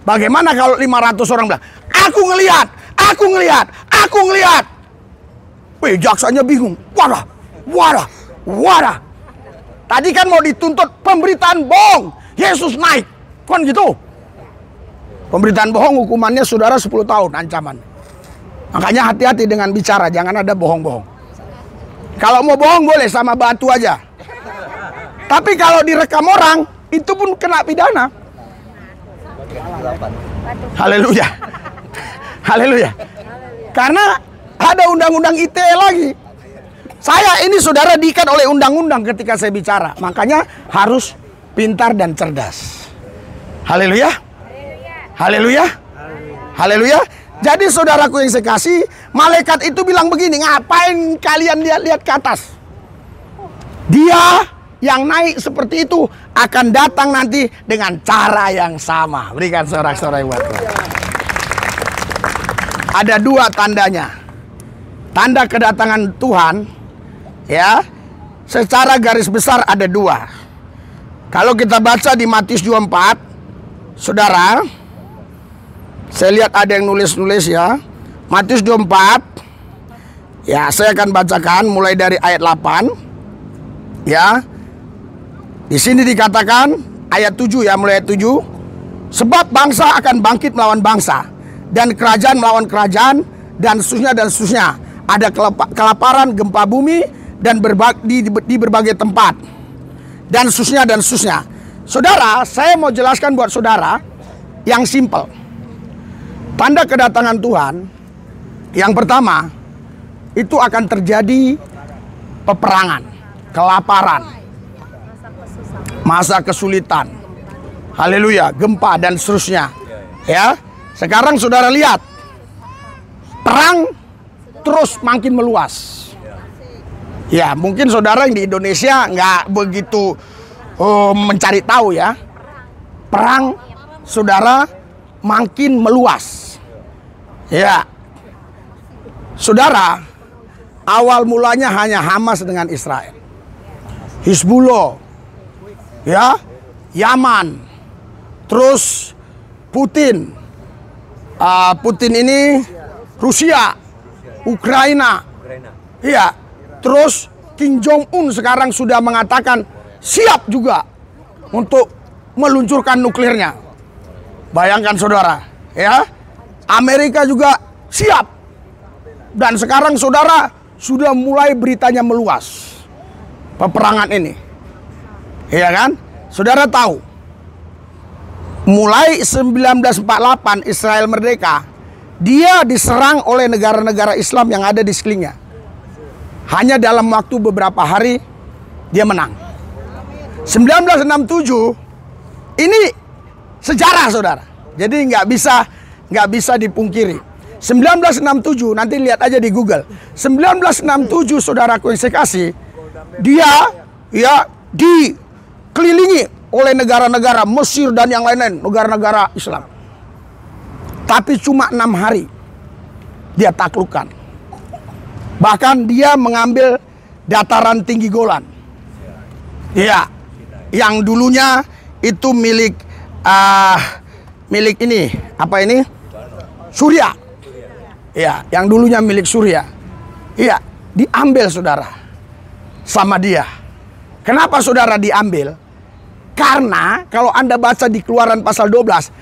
Bagaimana kalau 500 orang bilang, aku ngelihat, aku ngelihat, aku ngelihat. Wih, jaksanya bingung. Wadah. Tadi kan mau dituntut pemberitaan bohong. Yesus naik. Kan gitu. Pemberitaan bohong hukumannya saudara 10 tahun ancaman. Makanya hati-hati dengan bicara, jangan ada bohong-bohong. Kalau mau bohong boleh sama batu aja. Tapi kalau direkam orang, itu pun kena pidana. Haleluya. Haleluya. Karena ada undang-undang ITE lagi. Saya ini saudara diikat oleh undang-undang ketika saya bicara. Makanya harus pintar dan cerdas. Haleluya. Haleluya. Haleluya. Jadi saudaraku yang saya kasih, malaikat itu bilang begini, ngapain kalian lihat ke atas? Dia yang naik seperti itu akan datang nanti dengan cara yang sama. Berikan sorak-sorai buat Tuhan. Ada 2 tandanya. Tanda kedatangan Tuhan, ya, secara garis besar ada 2. Kalau kita baca di Matius 24, saudara, saya lihat ada yang nulis-nulis ya. Matius 24, ya, saya akan bacakan mulai dari ayat 8, ya. Di sini dikatakan ayat 7 ya, mulai ayat 7. Sebab bangsa akan bangkit melawan bangsa, dan kerajaan melawan kerajaan, dan seterusnya. Ada kelaparan, gempa bumi, dan di berbagai tempat. Dan seterusnya. Saudara, saya mau jelaskan buat saudara yang simpel. Tanda kedatangan Tuhan, yang pertama, itu akan terjadi peperangan, kelaparan, masa kesulitan, haleluya, gempa dan seterusnya. Ya, sekarang saudara lihat, perang terus makin meluas. Ya, mungkin saudara yang di Indonesia nggak begitu mencari tahu ya. Perang saudara makin meluas. Ya. Saudara, awal mulanya hanya Hamas dengan Israel. Hizbullah, ya, Yaman, terus Putin. Putin ini Rusia, Ukraina. Iya. Terus Kim Jong Un sekarang sudah mengatakan siap juga untuk meluncurkan nuklirnya. Bayangkan saudara, ya. Amerika juga siap. Dan sekarang saudara sudah mulai beritanya meluas. Peperangan ini. Iya kan? Saudara tahu. Mulai 1948 Israel merdeka, dia diserang oleh negara-negara Islam yang ada di sekelilingnya. Hanya dalam waktu beberapa hari dia menang. 1967 ini sejarah saudara. Jadi nggak bisa dipungkiri. 1967 nanti lihat aja di Google. 1967 saudaraku yang saya kasih, dia ya dikelilingi oleh negara-negara Mesir dan yang lain-lain, negara-negara Islam. Tapi cuma 6 hari dia taklukkan. Bahkan dia mengambil dataran tinggi Golan. Iya, yang dulunya itu milik ini, apa ini? Suriah. Iya, yang dulunya milik Suriah. Iya, diambil saudara sama dia. Kenapa saudara diambil? Karena kalau Anda baca di Keluaran pasal 12,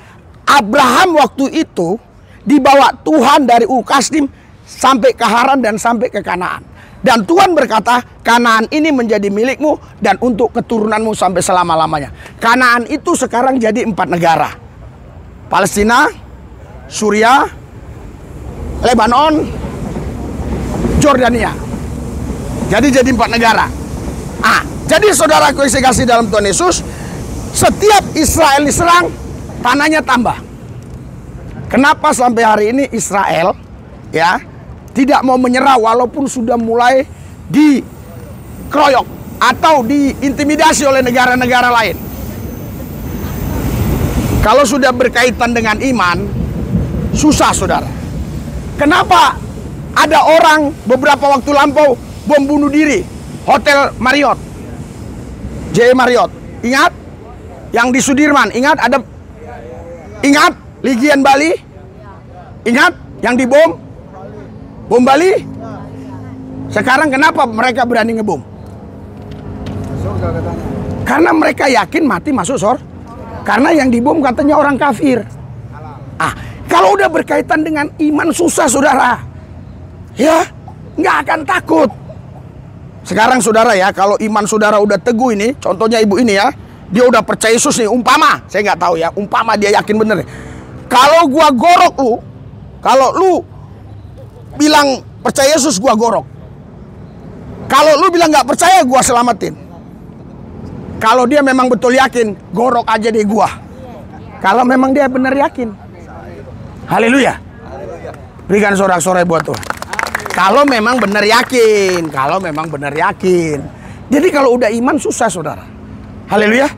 Abraham waktu itu dibawa Tuhan dari Ur Kasdim sampai ke Haran dan sampai ke Kanaan. Dan Tuhan berkata, Kanaan ini menjadi milikmu dan untuk keturunanmu sampai selama-lamanya. Kanaan itu sekarang jadi 4 negara. Palestina, Suriah, Lebanon, Jordania. Jadi 4 negara. Jadi saudaraku yang saya kasih dalam Tuhan Yesus, setiap Israel diserang, tanahnya tambah. Kenapa sampai hari ini Israel ya tidak mau menyerah walaupun sudah mulai dikeroyok atau diintimidasi oleh negara-negara lain? Kalau sudah berkaitan dengan iman, susah saudara. Kenapa ada orang beberapa waktu lampau bom bunuh diri Hotel Marriott, J Marriott, ingat? Yang di Sudirman, ingat ada? Ingat Legian Bali? Ingat yang dibom? Bom Bali? Sekarang kenapa mereka berani ngebom? Karena mereka yakin mati masuk surga. Karena yang dibom katanya orang kafir. Kalau udah berkaitan dengan iman susah saudara. Ya, nggak akan takut. Sekarang saudara ya, kalau iman saudara udah teguh ini, contohnya ibu ini ya, dia udah percaya Yesus nih, umpama, saya nggak tahu ya, umpama dia yakin bener. Kalau gua gorok lu, kalau lu bilang percaya Yesus, gua gorok. Kalau lu bilang nggak percaya, gua selamatin. Kalau dia memang betul yakin, gorok aja deh gua. Kalau memang dia benar yakin. Haleluya. Berikan sorak-sorai buat Tuhan. Kalau memang benar yakin, kalau memang benar yakin. Jadi kalau udah iman susah saudara. Haleluya.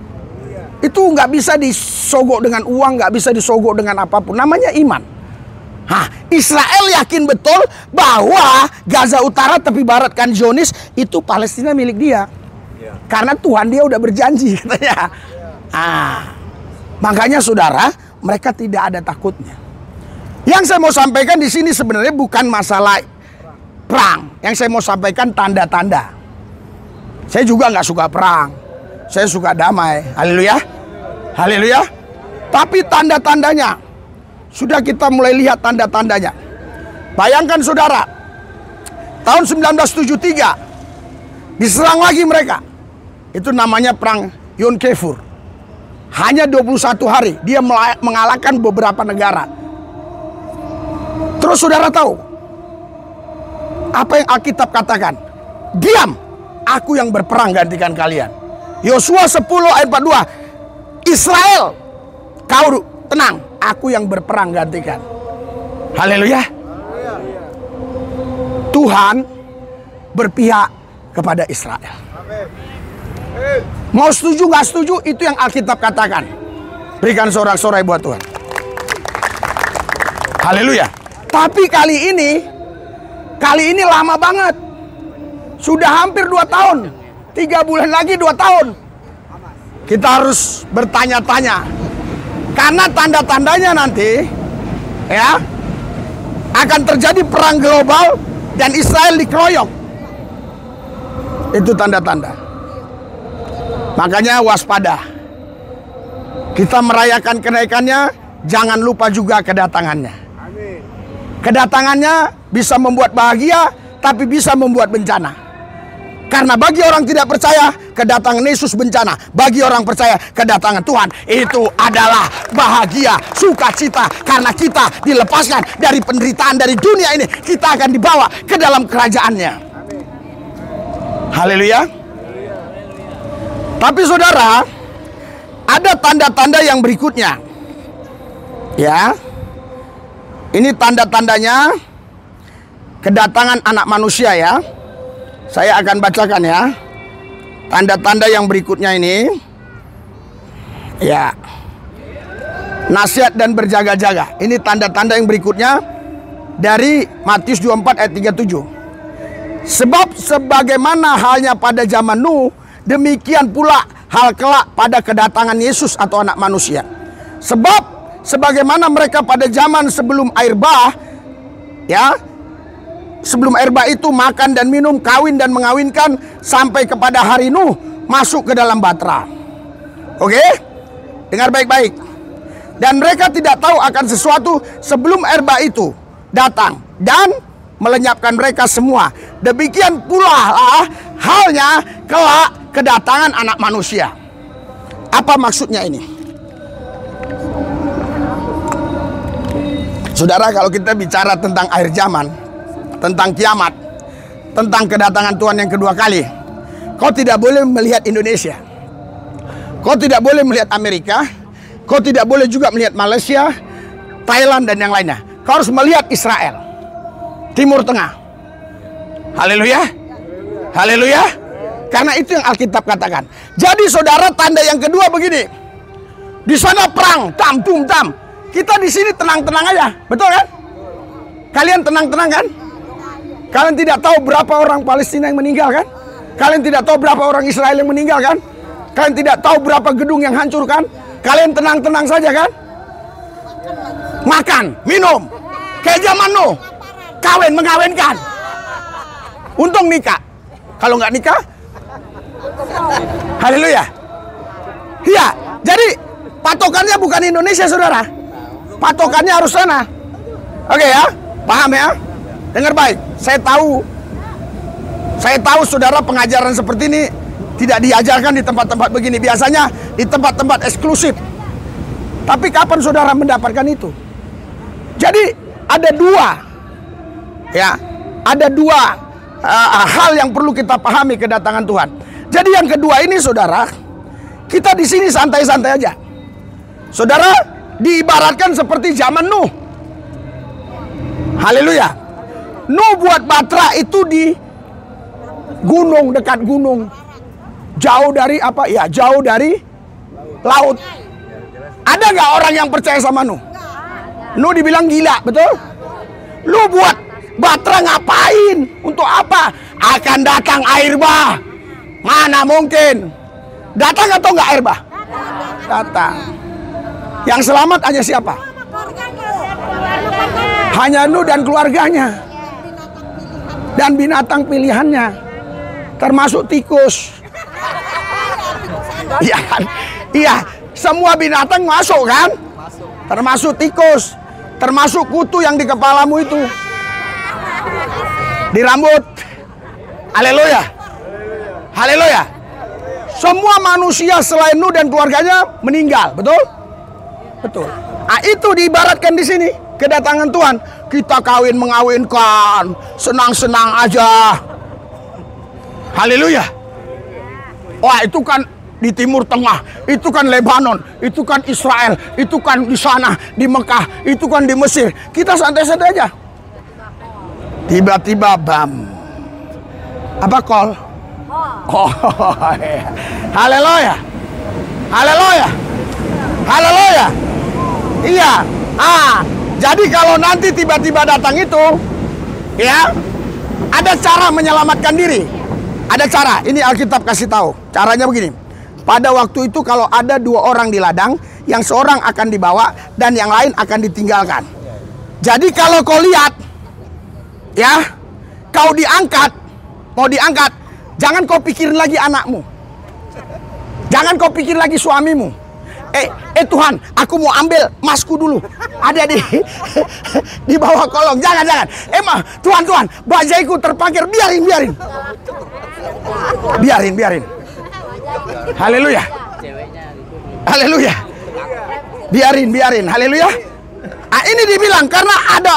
Itu nggak bisa disogok dengan uang, nggak bisa disogok dengan apapun. Namanya iman. Israel yakin betul bahwa Gaza Utara tepi barat kan Zionis itu Palestina milik dia. Karena Tuhan dia udah berjanji katanya. Makanya saudara, mereka tidak ada takutnya. Yang saya mau sampaikan di sini sebenarnya bukan masalah perang. Yang saya mau sampaikan tanda-tanda. Saya juga nggak suka perang. Saya suka damai. Haleluya. Haleluya. Tapi tanda-tandanya sudah kita mulai lihat tanda-tandanya. Bayangkan saudara, tahun 1973 diserang lagi mereka. Itu namanya perang Yom Kippur. Hanya 21 hari dia mengalahkan beberapa negara. Terus saudara tahu apa yang Alkitab katakan? Diam, aku yang berperang gantikan kalian. Yosua 10 ayat 42. Israel, kau tenang, aku yang berperang gantikan. Haleluya. Tuhan berpihak kepada Israel. Mau setuju nggak setuju, itu yang Alkitab katakan. Berikan sorak-sorai buat Tuhan. Haleluya. Tapi kali ini lama banget. Sudah hampir 2 tahun. 3 bulan lagi 2 tahun. Kita harus bertanya-tanya. Karena tanda-tandanya nanti, ya, akan terjadi perang global dan Israel dikeroyok. Itu tanda-tanda. Makanya waspada. Kita merayakan kenaikannya, jangan lupa juga kedatangannya. Kedatangannya bisa membuat bahagia, tapi bisa membuat bencana. Karena bagi orang tidak percaya, kedatangan Yesus bencana. Bagi orang percaya, kedatangan Tuhan itu adalah bahagia, sukacita. Karena kita dilepaskan dari penderitaan dari dunia ini, kita akan dibawa ke dalam kerajaannya. Haleluya. Tapi saudara, ada tanda-tanda yang berikutnya. Ya. Ini tanda-tandanya kedatangan anak manusia ya. Saya akan bacakan ya. Tanda-tanda yang berikutnya ini. Ya. Nasihat dan berjaga-jaga. Ini tanda-tanda yang berikutnya dari Matius 24 ayat 37. Sebab sebagaimana halnya pada zaman Nuh, demikian pula hal kelak pada kedatangan Yesus atau anak manusia. Sebab sebagaimana mereka pada zaman sebelum air bah, ya, sebelum air bah itu makan dan minum, kawin dan mengawinkan, sampai kepada hari Nuh masuk ke dalam batra. Oke? Dengar baik-baik. Dan mereka tidak tahu akan sesuatu sebelum air bah itu datang dan melenyapkan mereka semua. Demikian pula halnya kelak kedatangan anak manusia. Apa maksudnya ini? Saudara, kalau kita bicara tentang akhir zaman, tentang kiamat, tentang kedatangan Tuhan yang kedua kali, kau tidak boleh melihat Indonesia, kau tidak boleh melihat Amerika, kau tidak boleh juga melihat Malaysia, Thailand dan yang lainnya. Kau harus melihat Israel, Timur Tengah. Haleluya. Haleluya. Karena itu yang Alkitab katakan. Jadi saudara, tanda yang kedua begini. Di sana perang, tam tum tam. Kita di sini tenang-tenang aja, betul kan? Kalian tenang-tenang kan? Kalian tidak tahu berapa orang Palestina yang meninggal kan? Kalian tidak tahu berapa orang Israel yang meninggal kan? Kalian tidak tahu berapa gedung yang hancur kan? Kalian tenang-tenang saja kan? Makan, minum, kayak zaman Nuh, kawin mengawinkan. Untung nikah. Kalau nggak nikah, haleluya. Iya, jadi patokannya bukan Indonesia, saudara. Patokannya harus sana. Oke ya, paham ya? Dengar baik. Saya tahu saudara, pengajaran seperti ini tidak diajarkan di tempat-tempat begini. Biasanya di tempat-tempat eksklusif. Tapi kapan saudara mendapatkan itu? Jadi ada dua hal yang perlu kita pahami kedatangan Tuhan. Jadi yang kedua ini saudara, kita di sini santai-santai aja. Saudara, diibaratkan seperti zaman Nuh. Haleluya. Nuh buat batra itu di gunung, dekat gunung. Jauh dari apa? Ya, jauh dari laut. Ada nggak orang yang percaya sama Nuh? Nuh dibilang gila, betul? Lu buat batra ngapain? Untuk apa? Akan datang air bah. Mana mungkin? Datang atau nggak air bah? Datang. Yang selamat hanya siapa? Hanya Nuh dan keluarganya. Dan binatang pilihannya. Termasuk tikus. Iya kan? Iya, semua binatang masuk kan? Termasuk tikus. Termasuk kutu yang di kepalamu itu. Di rambut. Haleluya. Haleluya. Semua manusia selain Nuh dan keluarganya meninggal, betul? Betul. Nah, itu diibaratkan di sini kedatangan Tuhan. Kita kawin mengawinkan, senang-senang aja. Haleluya. Wah, itu kan di Timur Tengah, itu kan Lebanon, itu kan Israel, itu kan di sana, di Mekah, itu kan di Mesir. Kita santai-santai aja. Tiba-tiba bam. Apa call? Oh, iya. Haleluya. Haleluya. Haleluya. Iya. Jadi kalau nanti tiba-tiba datang itu, ya, ada cara menyelamatkan diri. Ada cara. Ini Alkitab kasih tahu. Caranya begini. Pada waktu itu kalau ada 2 orang di ladang, yang seorang akan dibawa dan yang lain akan ditinggalkan. Jadi kalau kau lihat, ya, kau diangkat, mau diangkat, jangan kau pikirin lagi anakmu. Jangan kau pikir lagi suamimu. Tuhan, aku mau ambil emasku dulu. Ada di bawah kolong. Jangan. Tuhan, bajaiku terpakir. Biarin. Haleluya. Haleluya. Biarin. Haleluya. Ini dibilang karena ada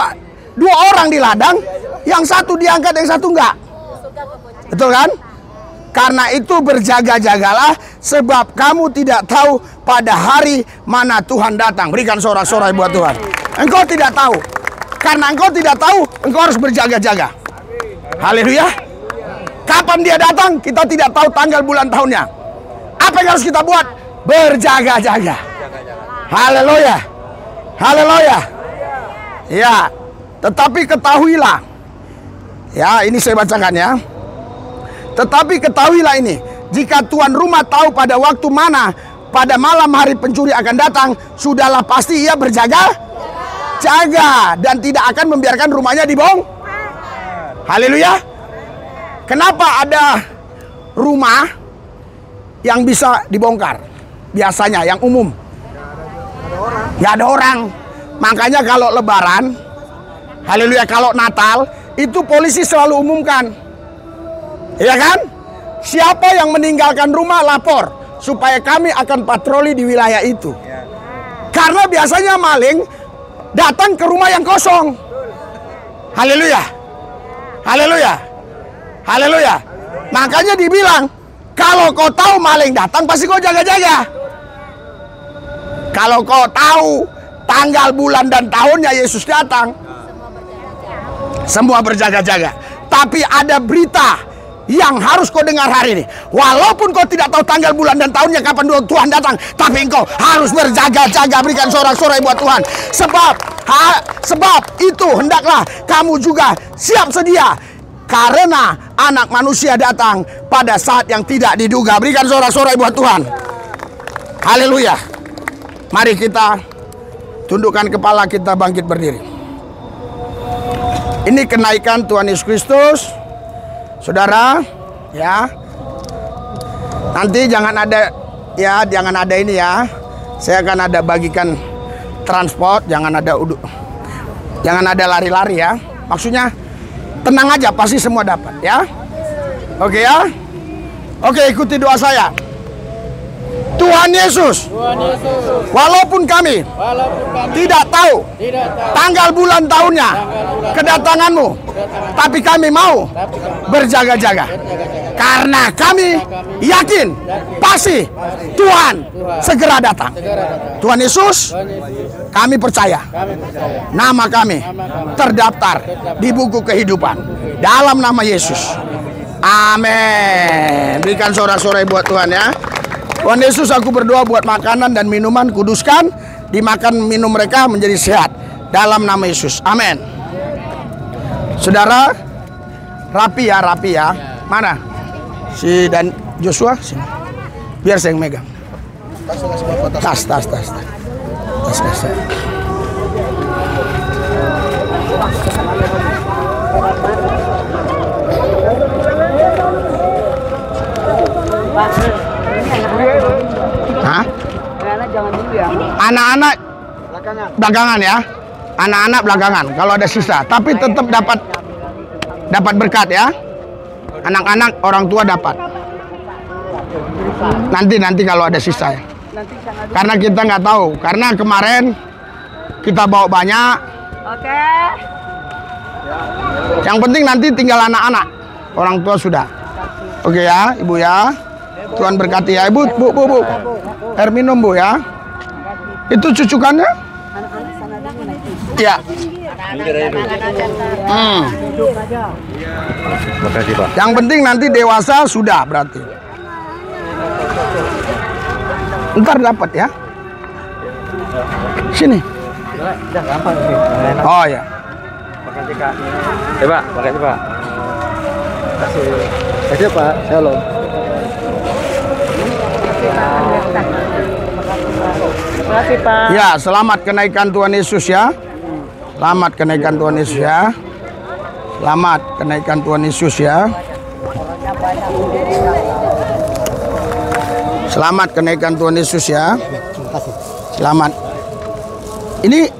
2 orang di ladang, yang satu diangkat, yang satu enggak. Betul kan? Karena itu berjaga-jagalah, sebab kamu tidak tahu pada hari mana Tuhan datang. Berikan sorak-sorai buat Tuhan. Engkau tidak tahu. Karena engkau tidak tahu, engkau harus berjaga-jaga. Haleluya. Kapan dia datang, kita tidak tahu tanggal, bulan, tahunnya. Apa yang harus kita buat? Berjaga-jaga. Haleluya. Haleluya. Ya, tetapi ketahuilah. Ya, ini saya bacakan ya. Tetapi ketahuilah ini, jika tuan rumah tahu pada waktu mana pada malam hari pencuri akan datang, sudahlah pasti ia berjaga-jaga dan tidak akan membiarkan rumahnya dibongkar. Haleluya. Kenapa ada rumah yang bisa dibongkar? Biasanya yang umum. Nggak ada orang. Makanya kalau Lebaran, haleluya, kalau Natal, itu polisi selalu umumkan. Iya kan? Siapa yang meninggalkan rumah, lapor, supaya kami akan patroli di wilayah itu. Karena biasanya maling datang ke rumah yang kosong. Haleluya. Haleluya. Haleluya. Makanya dibilang, kalau kau tahu maling datang, pasti kau jaga-jaga. Kalau kau tahu tanggal, bulan, dan tahunnya Yesus datang, semua berjaga-jaga. Tapi ada berita yang harus kau dengar hari ini. Walaupun kau tidak tahu tanggal, bulan, dan tahunnya kapan Tuhan datang, tapi engkau harus berjaga-jaga. Berikan sorak-sorai buat Tuhan. Sebab itu hendaklah kamu juga siap sedia, karena anak manusia datang pada saat yang tidak diduga. Berikan sorak-sorai buat Tuhan. Haleluya. Mari kita tundukkan kepala, kita bangkit berdiri. Ini kenaikan Tuhan Yesus Kristus. Saudara, ya. Nanti jangan ada ini ya. Saya akan ada bagikan transport, jangan ada lari-lari ya. Maksudnya tenang aja, pasti semua dapat ya. Oke ya. Oke, ikuti doa saya. Tuhan Yesus, walaupun kami tidak tahu tanggal, bulan, tahunnya kedatanganmu, tapi kami mau berjaga-jaga. Karena kami yakin pasti Tuhan segera datang. Tuhan Yesus, kami percaya nama kami terdaftar di buku kehidupan dalam nama Yesus. Amin. Berikan sorak-sorai buat Tuhan ya. Tuhan Yesus, aku berdoa buat makanan dan minuman, kuduskan, dimakan minum mereka menjadi sehat dalam nama Yesus. Amin. Saudara, rapi ya. Mana? Si dan Joshua sini. Biar saya yang megang. Tas. Hah? Jangan dulu ya. Anak-anak belakangan ya. Anak-anak belakangan kalau ada sisa, tapi tetap dapat berkat ya. Anak-anak, orang tua dapat. Nanti kalau ada sisa ya. Karena kita nggak tahu. Karena kemarin kita bawa banyak. Oke. Yang penting nanti tinggal anak-anak. Orang tua sudah. Oke ya, Ibu ya. Tuhan berkati ya. Ibu, Bu. Air minum Bu ya. Itu cucukannya? Ya. Makasih Pak. Yang penting nanti dewasa sudah berarti. Ntar dapat ya. Sini. Udah gampang sih. Oh ya. Makasih Kak. Pak, makasih Pak. Makasih Pak. Shalom. Makasih Pak. Ya, selamat kenaikan Tuhan Yesus ya. Selamat kenaikan Tuhan Yesus ya. Selamat kenaikan Tuhan Yesus ya. Selamat kenaikan Tuhan Yesus ya. Selamat. Ini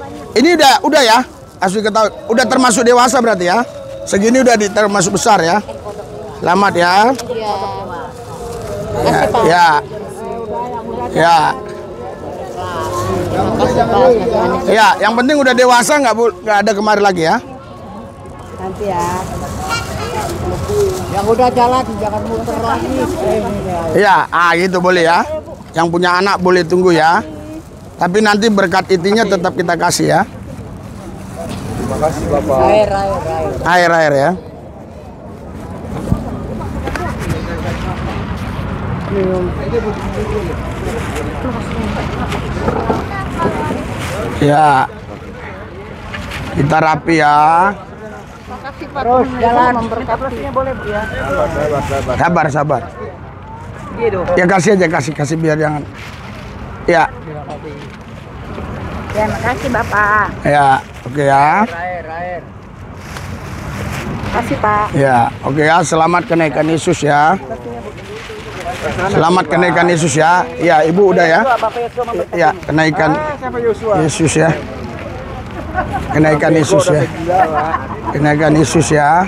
udah ya. Asli ketahui, udah termasuk dewasa berarti ya. Segini udah termasuk besar ya. Selamat ya. Ya. Ya. Ya, yang penting udah dewasa, nggak ada kemari lagi ya. Nanti ya. Yang udah jalan jangan muter lagi. Iya, gitu boleh ya. Yang punya anak boleh tunggu ya. Tapi nanti berkat itinya tetap kita kasih ya. Terima kasih Bapak. Air ya. Ya. Kita rapi ya. Terus jalan memberkati. Boleh Bu ya. Sabar. Ya kasih aja, kasih biar jangan. Ya. Ya, makasih Bapak. Ya, oke ya. Makasih Pak. Ya, oke ya. Selamat kenaikan Yesus ya. Selamat kenaikan Yesus ya. Ya, Ibu udah ya. Ya, kenaikan Yesus ya. Kenaikan Yesus ya. Kenaikan Yesus ya.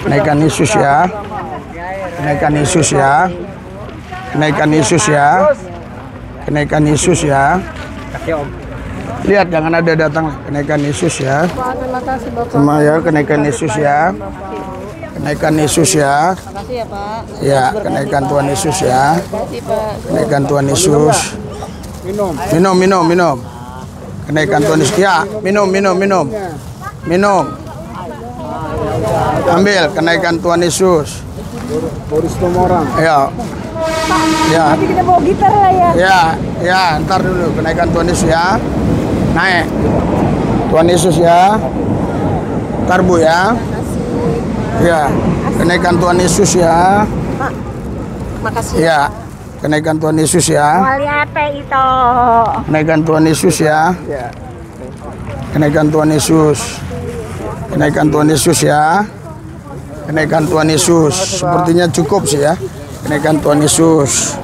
Kenaikan Yesus ya. Kenaikan Yesus ya. Kenaikan Yesus ya. Kenaikan Yesus ya. Lihat jangan ada datang. Kenaikan Yesus ya. Terima kasih Bapak. Sama ya, kenaikan Yesus ya. Kenaikan Yesus ya. Makasih ya Pak. Ya, kenaikan Tuhan Yesus ya. Makasih Pak. Kenaikan Tuhan Yesus. Minum. Kenaikan Tuhan Yesus. Ya, minum. Ambil kenaikan Tuhan Yesus. Ya. Ya. Kita bawa gitar lah ya. Ya, ntar dulu kenaikan Tuhan Yesus ya. Naik. Tuhan Yesus ya. Ntar Bu ya. Ya, kenaikan Tuhan Yesus ya. Makasih. Ya, kenaikan Tuhan Yesus ya. Wali apa itu? Kenaikan Tuhan Yesus ya. Kenaikan Tuhan Yesus. Kenaikan Tuhan Yesus ya. Kenaikan Tuhan Yesus. Sepertinya cukup sih ya. Kenaikan Tuhan Yesus.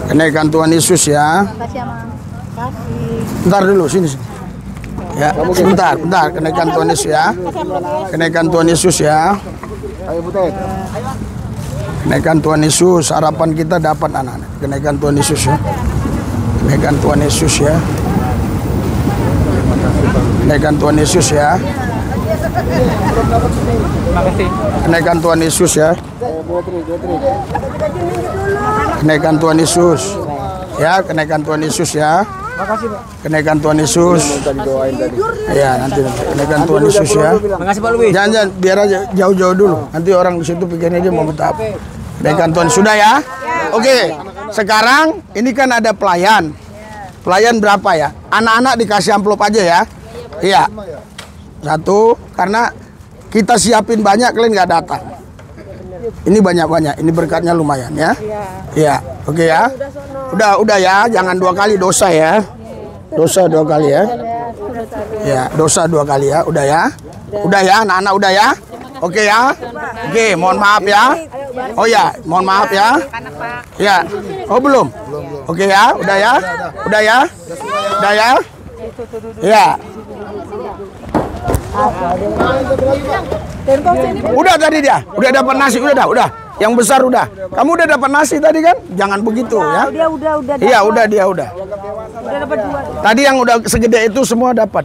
Kenaikan Tuhan Yesus ya. Makasih ya Mang. Bentar dulu sini. Ya, bentar. Kenaikan Tuhan Yesus ya. Kenaikan Tuhan Yesus ya. Kenaikan Tuhan Yesus. Harapan kita dapat anak-anak. Kenaikan Tuhan Yesus ya. Kenaikan Tuhan Yesus ya. Kenaikan Tuhan Yesus ya. Kenaikan Tuhan Yesus ya. Kenaikan Tuhan Yesus. Ya, kenaikan Tuhan Yesus ya. Kenaikan Tuhan Yesus. Ya, nanti kenaikan Tuhan Yesus ya. Makasih Pak Luis. Jangan biar aja jauh-jauh dulu. Nanti orang di situ pikirnya dia mau minta apa. Kenaikan Tuhan sudah ya. Oke. Sekarang ini kan ada pelayan. Pelayan berapa ya? Anak-anak dikasih amplop aja ya. Iya. Satu, karena kita siapin banyak, kalian nggak datang. Ini banyak-banyak, ini berkatnya lumayan ya. Iya, oke ya. Udah ya, jangan 2 kali dosa ya. Dosa 2 kali ya. Ya, dosa 2 kali ya, udah ya. Udah ya, anak-anak udah ya. Oke ya. Oke, mohon maaf ya. Oh ya, mohon maaf ya. Ya. Oh belum. Oke ya, udah ya. Udah ya. Udah ya. Ya. Udah tadi dia, udah dapat nasi, udah. Yang besar udah. Kamu udah dapat nasi tadi kan? Jangan begitu ya. Dia udah. Iya, udah dia udah. Udah dapat 2. Tadi yang udah segede itu semua dapat.